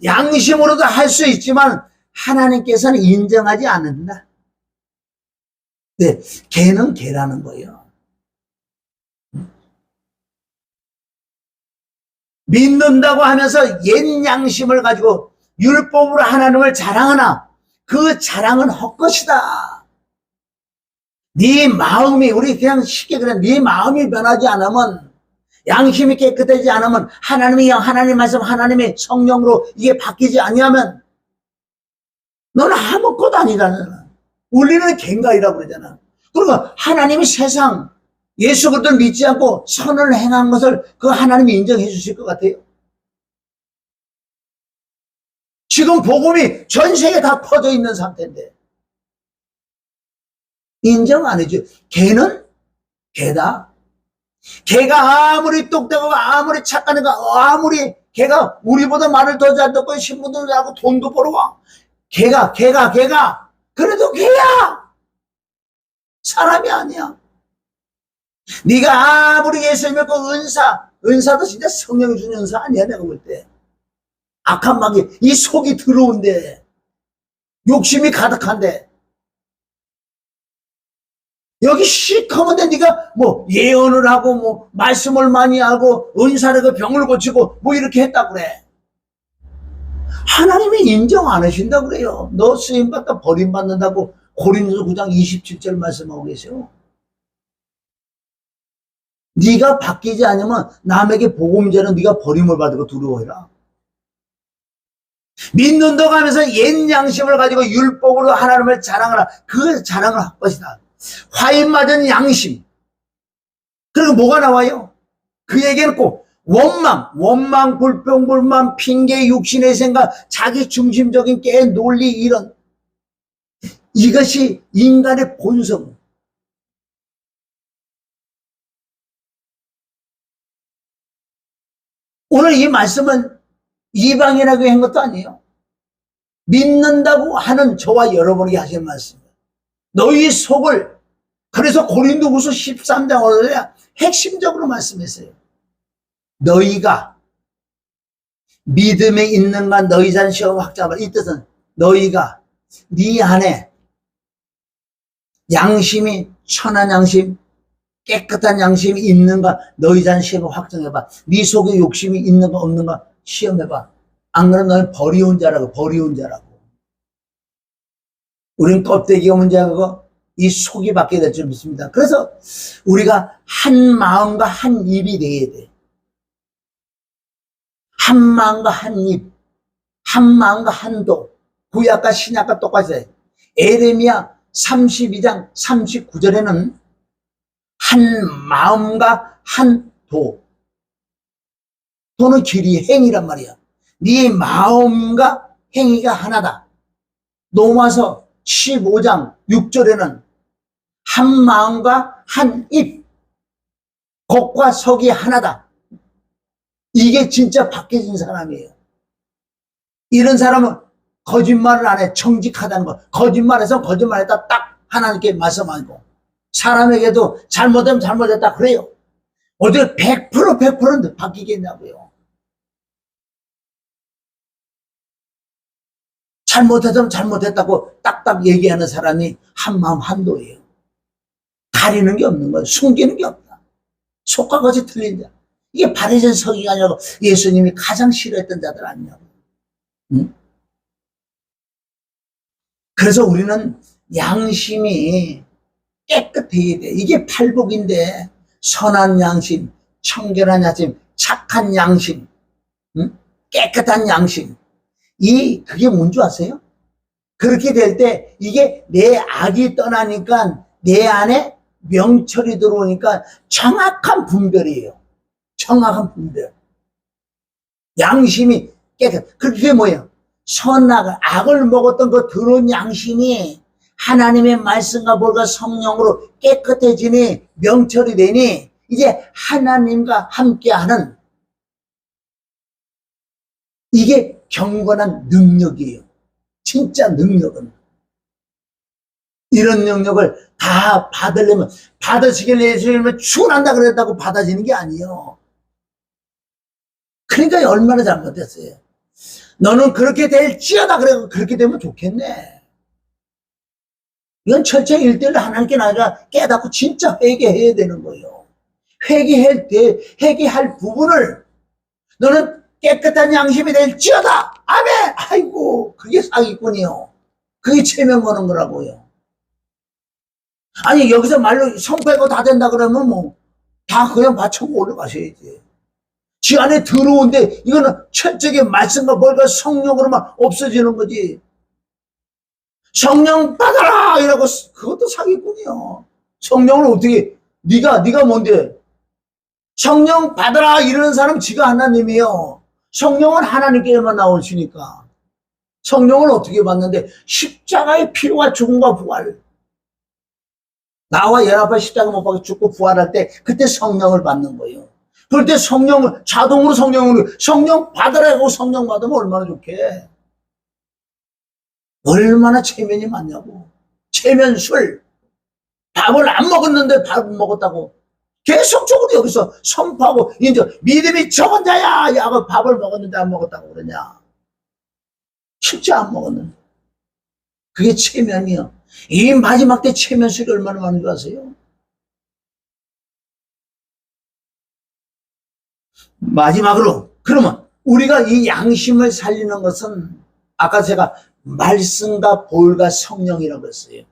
양심으로도 할 수 있지만 하나님께서는 인정하지 않는다. 네, 개는 개라는 거예요. 믿는다고 하면서 옛 양심을 가지고 율법으로 하나님을 자랑하나 그 자랑은 헛것이다. 네 마음이, 우리 그냥 쉽게 그래, 네 마음이 변하지 않으면, 양심이 깨끗하지 않으면, 하나님의 영, 하나님 말씀, 하나님의 성령으로 이게 바뀌지 아니하면 너는 아무것도 아니잖아. 우리는 갱가이라고 그러잖아. 그러니까 하나님이 세상 예수 그리스도를 믿지 않고 선을 행한 것을 그 하나님이 인정해 주실 것 같아요. 지금 복음이 전 세계에 다 퍼져 있는 상태인데 인정 안 해줘. 걔는 걔다. 걔가 아무리 똑똑하고 아무리 착하니까 아무리 걔가 우리보다 말을 더 잘 듣고 신분도 잘하고 돈도 벌어와. 걔가 그래도 걔야. 사람이 아니야. 네가 아무리 예수 믿고 은사도 진짜 성령이 주는 은사 아니야. 내가 볼 때 악한 마귀 이 속이 더러운데 욕심이 가득한데 여기 시커먼데 네가 뭐 예언을 하고 뭐 말씀을 많이 하고 은사를 그 병을 고치고 뭐 이렇게 했다고 그래. 하나님이 인정 안 하신다고 그래요. 너 쓰임받다 버림받는다고 고린도서 9장 27절 말씀하고 계세요. 네가 바뀌지 않으면 남에게 복음 전하는 네가 버림을 받고 두려워해라. 믿는다고 하면서 옛 양심을 가지고 율법으로 하나님을 자랑하라. 그 자랑을 할 것이다. 화인 맞은 양심. 그리고 뭐가 나와요? 그에게는 꼭 원망, 불평, 핑계, 육신의 생각, 자기 중심적인 깨 논리 이런 이것이 인간의 본성. 오늘 이 말씀은 이방인에게 한 것도 아니에요. 믿는다고 하는 저와 여러분에게 하신 말씀이에요. 너희 속을, 그래서 고린도후서 13장을 핵심적으로 말씀했어요. 너희가 믿음에 있는가 너희 자신 시험 확장을, 이 뜻은 너희가 네 안에 양심이 천한 양심, 깨끗한 양심이 있는가 너희 자신 시험 확정해봐. 네 속에 욕심이 있는가 없는가 시험해봐. 안 그러면 너는 버리운 자라고. 우린 껍데기가 문제고 이 속이 바뀌게 될 줄 믿습니다. 그래서 우리가 한 마음과 한 입이 돼야 돼. 한 마음과 한 입, 한 마음과 한 도. 구약과 신약과 똑같이 에레미야 32장 39절에는 한 마음과 한 도. 도는 길이, 행위란 말이야. 네 마음과 행위가 하나다. 로마서 15장 6절에는 한 마음과 한 입, 곡과 석이 하나다. 이게 진짜 바뀌어진 사람이에요. 이런 사람은 거짓말을 안 해. 정직하다는 거. 거짓말해서 거짓말했다 딱 하나님께 말씀하고 사람에게도 잘못하면 잘못했다 그래요. 어디 100% 바뀌겠냐고요. 잘못하면 잘못했다고 딱딱 얘기하는 사람이 한 마음 한도예요. 가리는 게 없는 거예요. 숨기는 게 없다. 속과 겉이 틀린 자. 이게 바리새인 서기관이라고 예수님이 가장 싫어했던 자들 아니냐고. 응? 그래서 우리는 양심이 깨끗해야 돼. 이게 팔복인데 선한 양심, 청결한 양심, 착한 양심, 응? 깨끗한 양심. 그게 뭔지 아세요? 그렇게 될 때 이게 내 악이 떠나니까 내 안에 명철이 들어오니까 정확한 분별이에요. 정확한 분별. 양심이 깨끗. 그게 뭐예요? 선악을, 악을 먹었던 그 더러운 양심이 하나님의 말씀과 볼과 성령으로 깨끗해지니 명철이 되니 이제 하나님과 함께하는 이게 경건한 능력이에요. 진짜 능력은. 이런 능력을 다 받으려면, 받으시길 예수님은 축원한다 그랬다고 받아지는 게 아니에요. 그러니까 얼마나 잘못됐어요. 너는 그렇게 될지어다 그래. 그렇게 되면 좋겠네. 이건 철저히 일대일로 하나님께 나가 깨닫고 진짜 회개해야 되는 거예요. 회개할 부분을 너는 깨끗한 양심이 될지어다. 아멘. 아이고, 그게 사기꾼이요. 그게 체면 거는 거라고요. 아니, 여기서 말로 성패고 다 된다 그러면 뭐 다 그냥 맞춰고 올라가셔야지. 지 안에 들어오는데 이거는 철저하게 말씀과 뭘과 성령으로만 없어지는 거지. 성령 받아라 이라고. 그것도 사기꾼이요. 성령을 어떻게, 네가 뭔데? 성령 받아라 이러는 사람 지가 하나님이에요. 성령은 하나님께만 나오시니까. 성령을 어떻게 받는데? 십자가의 피와 죽음과 부활. 나와 연합한 십자가 못 박혀 죽고 부활할 때 그때 성령을 받는 거예요. 그럴 때 성령을 자동으로 성령 받으라고. 성령 받으면 얼마나 좋게. 얼마나 체면이 많냐고. 체면술. 밥을 안 먹었는데 밥을 먹었다고 계속적으로 여기서 선포하고, 이제 믿음이 적은 자야. 야, 밥을 먹었는데 안 먹었다고 그러냐. 실제 안 먹었는데. 그게 체면이요. 이 마지막 때 체면술이 얼마나 많은 줄 아세요? 마지막으로, 그러면 우리가 이 양심을 살리는 것은 아까 제가 말씀과 볼과 성령이라고 했어요.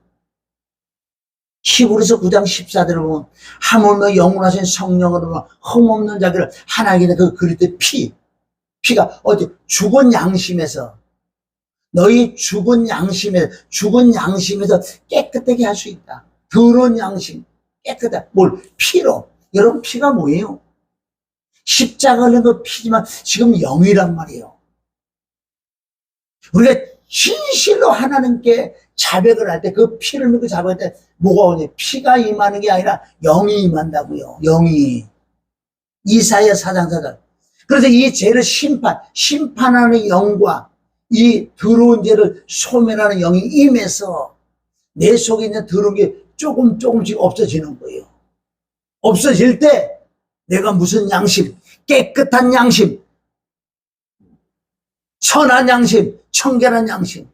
히브리서 9장 14절을 보면 하물며 영원하신 성령으로 흠없는 자기를 하나님께 그 그리스도의 피가 어디 죽은 양심에서, 너희 죽은 양심에서 깨끗하게 할 수 있다. 더러운 양심 깨끗하다. 뭘? 피로. 여러분, 피가 뭐예요? 십자가 걸린 그 피지만 지금 영이란 말이에요. 우리가 진실로 하나님께 자백을 할 때, 그 피를 믿고 자백할 때 뭐가 오니? 피가 임하는 게 아니라 영이 임한다고요. 영이. 이사야 4장 4절. 그래서 이 죄를 심판하는 영과 이 더러운 죄를 소멸하는 영이 임해서 내 속에 있는 더러운 게 조금씩 없어지는 거예요. 없어질 때 내가 무슨 양심, 깨끗한 양심, 선한 양심, 청결한 양심.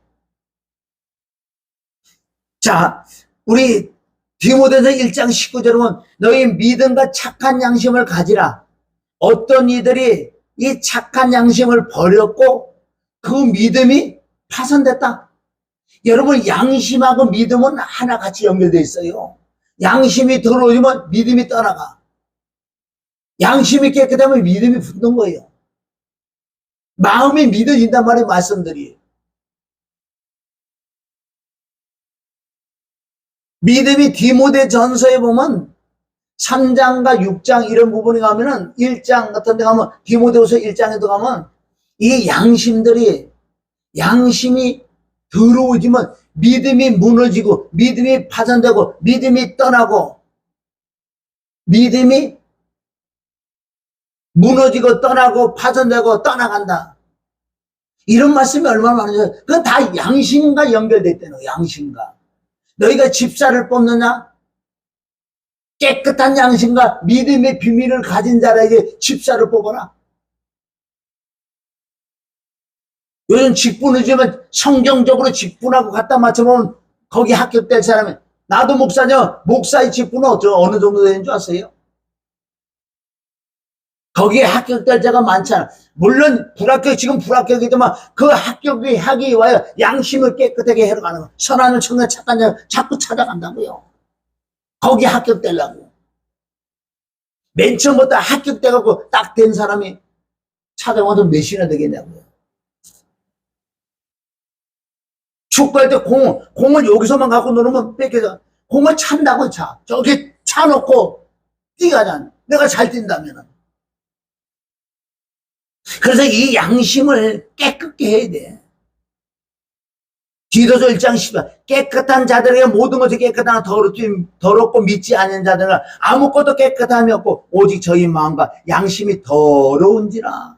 자, 우리 디모데서 1장 19절에 보면 너희 믿음과 착한 양심을 가지라. 어떤 이들이 이 착한 양심을 버렸고 그 믿음이 파손됐다. 여러분, 양심하고 믿음은 하나같이 연결되어 있어요. 양심이 더러워지면 믿음이 떠나가. 양심이 깨끗하면 믿음이 붙는 거예요. 마음이 믿어진단 말이에요, 말씀들이. 믿음이 디모데 전서에 보면 3장과 6장 이런 부분에 가면은 1장 같은 데 가면, 디모데후서 1장에도 가면 이 양심이 더러워지면 믿음이 무너지고 믿음이 파산되고 믿음이 떠나고, 믿음이 무너지고 떠나고 파손되고 떠나간다. 이런 말씀이 얼마나 많은지. 그건 다 양심과 연결되어 있다는 거예요. 양심과. 너희가 집사를 뽑느냐? 깨끗한 양심과 믿음의 비밀을 가진 자에게 집사를 뽑아라. 요즘 직분을 주면 성경적으로 직분하고 갖다 맞춰보면 거기 합격될 사람이, 나도 목사냐? 목사의 직분은 어느 정도 되는 줄 아세요? 거기에 합격될 자가 많잖아. 물론 지금 불합격이지만 그 합격이 하기 위하여 양심을 깨끗하게 해러 가는 거야. 선한 청년 착한 자 자꾸 찾아간다고요. 거기에 합격되려고. 맨 처음부터 합격돼갖고 딱 된 사람이 찾아와도 몇이나 되겠냐고요. 축구할 때 공을 여기서만 갖고 놀으면 뺏겨져. 공을 찬다고 차. 저기 차놓고 뛰가잖아. 내가 잘 뛴다면은. 그래서 이 양심을 깨끗게 해야 돼. 디도서 1장 10절 깨끗한 자들에게 모든 것이 깨끗하나 더럽고 믿지 않는 자들은 아무것도 깨끗함이 없고 오직 저희 마음과 양심이 더러운지라.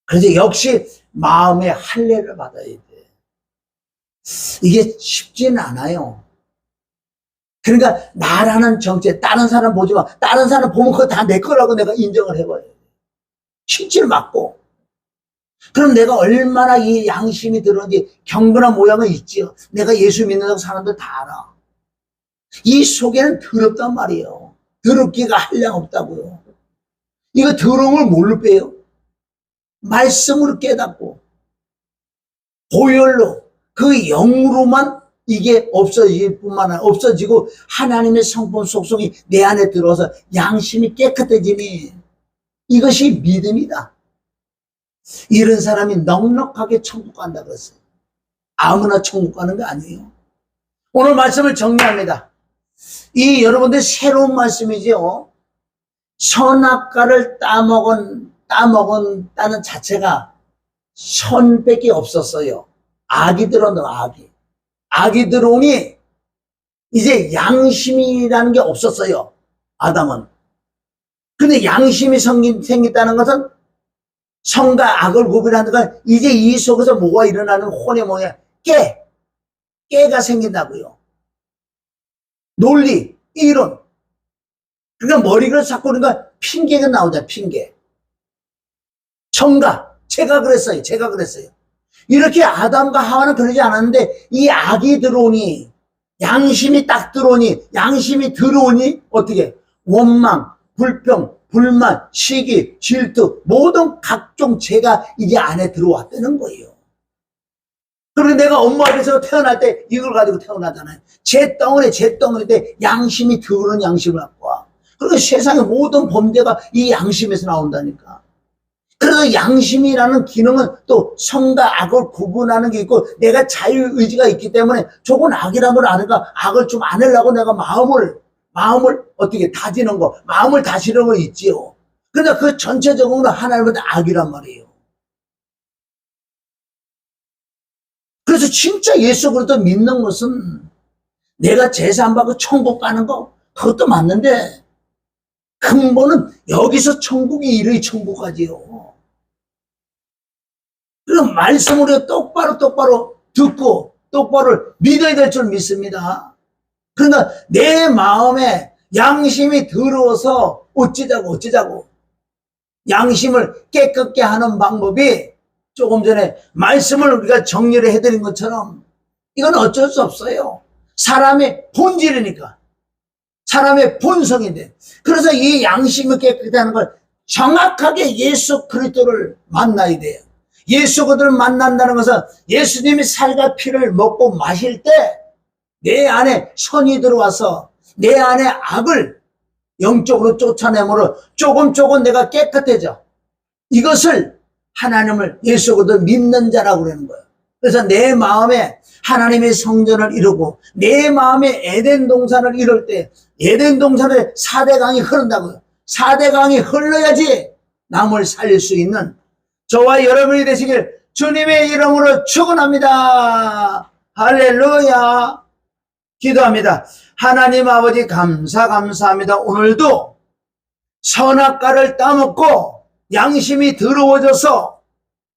그래서 역시 마음의 할례를 받아야 돼. 이게 쉽지는 않아요. 그러니까 나라는 정체, 다른 사람 보지 마. 다른 사람 보면 그거 다 내 거라고 내가 인정을 해버려요. 실질 맞고. 그럼 내가 얼마나 이 양심이 들었는지 경건한 모양은 있지요. 내가 예수 믿는 사람들 다 알아. 이 속에는 더럽단 말이에요. 더럽기가 한량 없다고요. 이거 더러움을 뭘로 빼요? 말씀으로 깨닫고 보혈로 그 영으로만 이게 없어질 뿐만 아니라 없어지고 하나님의 성품 속성이 내 안에 들어서 양심이 깨끗해지니 이것이 믿음이다. 이런 사람이 넉넉하게 천국 간다 그랬어요. 아무나 천국 가는 게 아니에요. 오늘 말씀을 정리합니다. 이 여러분들 새로운 말씀이죠. 선악과를 따먹었다는 자체가 선밖에 없었어요. 악이 들어오는 악이 들어오니 이제 양심이라는 게 없었어요. 아담은. 근데 양심이 생겼다는 것은 선과 악을 구별하는 건 이제 이 속에서 뭐가 일어나는 혼의 뭐냐? 깨가 생긴다고요. 논리, 이론. 그러니까 머리를 잡고 그러니까 핑계가 나오잖아요. 핑계. 제가 그랬어요. 이렇게 아담과 하와는 그러지 않았는데 이 악이 들어오니 양심이 딱 들어오니 양심이 들어오니 어떻게 원망, 불평, 불만, 시기, 질투 모든 각종 죄가 이제 안에 들어왔다는 거예요. 그리고 내가 엄마 앞에서 태어날 때 이걸 가지고 태어나잖아요. 제 때 양심이 들어오는 양심을 갖고 와. 그리고 세상의 모든 범죄가 이 양심에서 나온다니까. 그래서 양심이라는 기능은 또 선과 악을 구분하는 게 있고 내가 자유의지가 있기 때문에 저건 악이라는 걸 아니까 악을 좀 안 하려고 내가 마음을 어떻게 다지는 거, 마음을 다스리는 거 있지요. 그러나 그 전체적으로 하나님은 악이란 말이에요. 그래서 진짜 예수 그리스도 믿는 것은 내가 제사 안 받고 천국 가는 거 그것도 맞는데 근본은 여기서 천국이 이르이 천국까지요. 그럼 말씀으로 똑바로 듣고 똑바로 믿어야 될 줄 믿습니다. 그러니까 내 마음에 양심이 더러워서 어찌자고 양심을 깨끗게 하는 방법이 조금 전에 말씀을 우리가 정리를 해드린 것처럼 이건 어쩔 수 없어요. 사람의 본질이니까. 사람의 본성인데 그래서 이 양심을 깨끗게 하는 걸 정확하게 예수 그리스도를 만나야 돼요. 예수 그리스도를 만난다는 것은 예수님이 살과 피를 먹고 마실 때 내 안에 선이 들어와서 내 안에 악을 영적으로 쫓아내므로 조금 내가 깨끗해져. 이것을 하나님을 예수 그리스도 믿는 자라고 그러는 거예요. 그래서 내 마음에 하나님의 성전을 이루고 내 마음에 에덴 동산을 이룰 때 에덴 동산에 4대 강이 흐른다고요. 4대 강이 흘러야지 남을 살릴 수 있는 저와 여러분이 되시길 주님의 이름으로 축원합니다. 할렐루야. 기도합니다. 하나님 아버지 감사합니다. 오늘도 선악과를 따먹고 양심이 더러워져서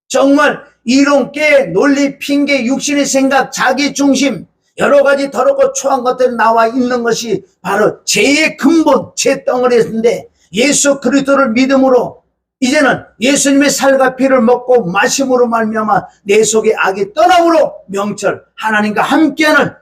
정말 이론, 깨, 논리, 핑계, 육신의 생각, 자기 중심 여러 가지 더럽고 초한 것들이 나와 있는 것이 바로 죄의 근본, 죄 덩어리였는데 예수 그리스도를 믿음으로 이제는 예수님의 살과 피를 먹고 마심으로 말미암아 내 속의 악이 떠남으로 명철 하나님과 함께하는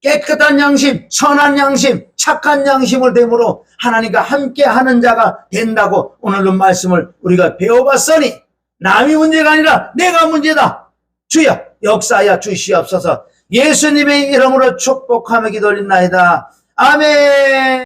깨끗한 양심, 선한 양심, 착한 양심을 됨으로 하나님과 함께하는 자가 된다고 오늘은 말씀을 우리가 배워봤으니 남이 문제가 아니라 내가 문제다. 주여 역사하여 주시옵소서. 예수님의 이름으로 축복하며 기도드립니다. 아멘.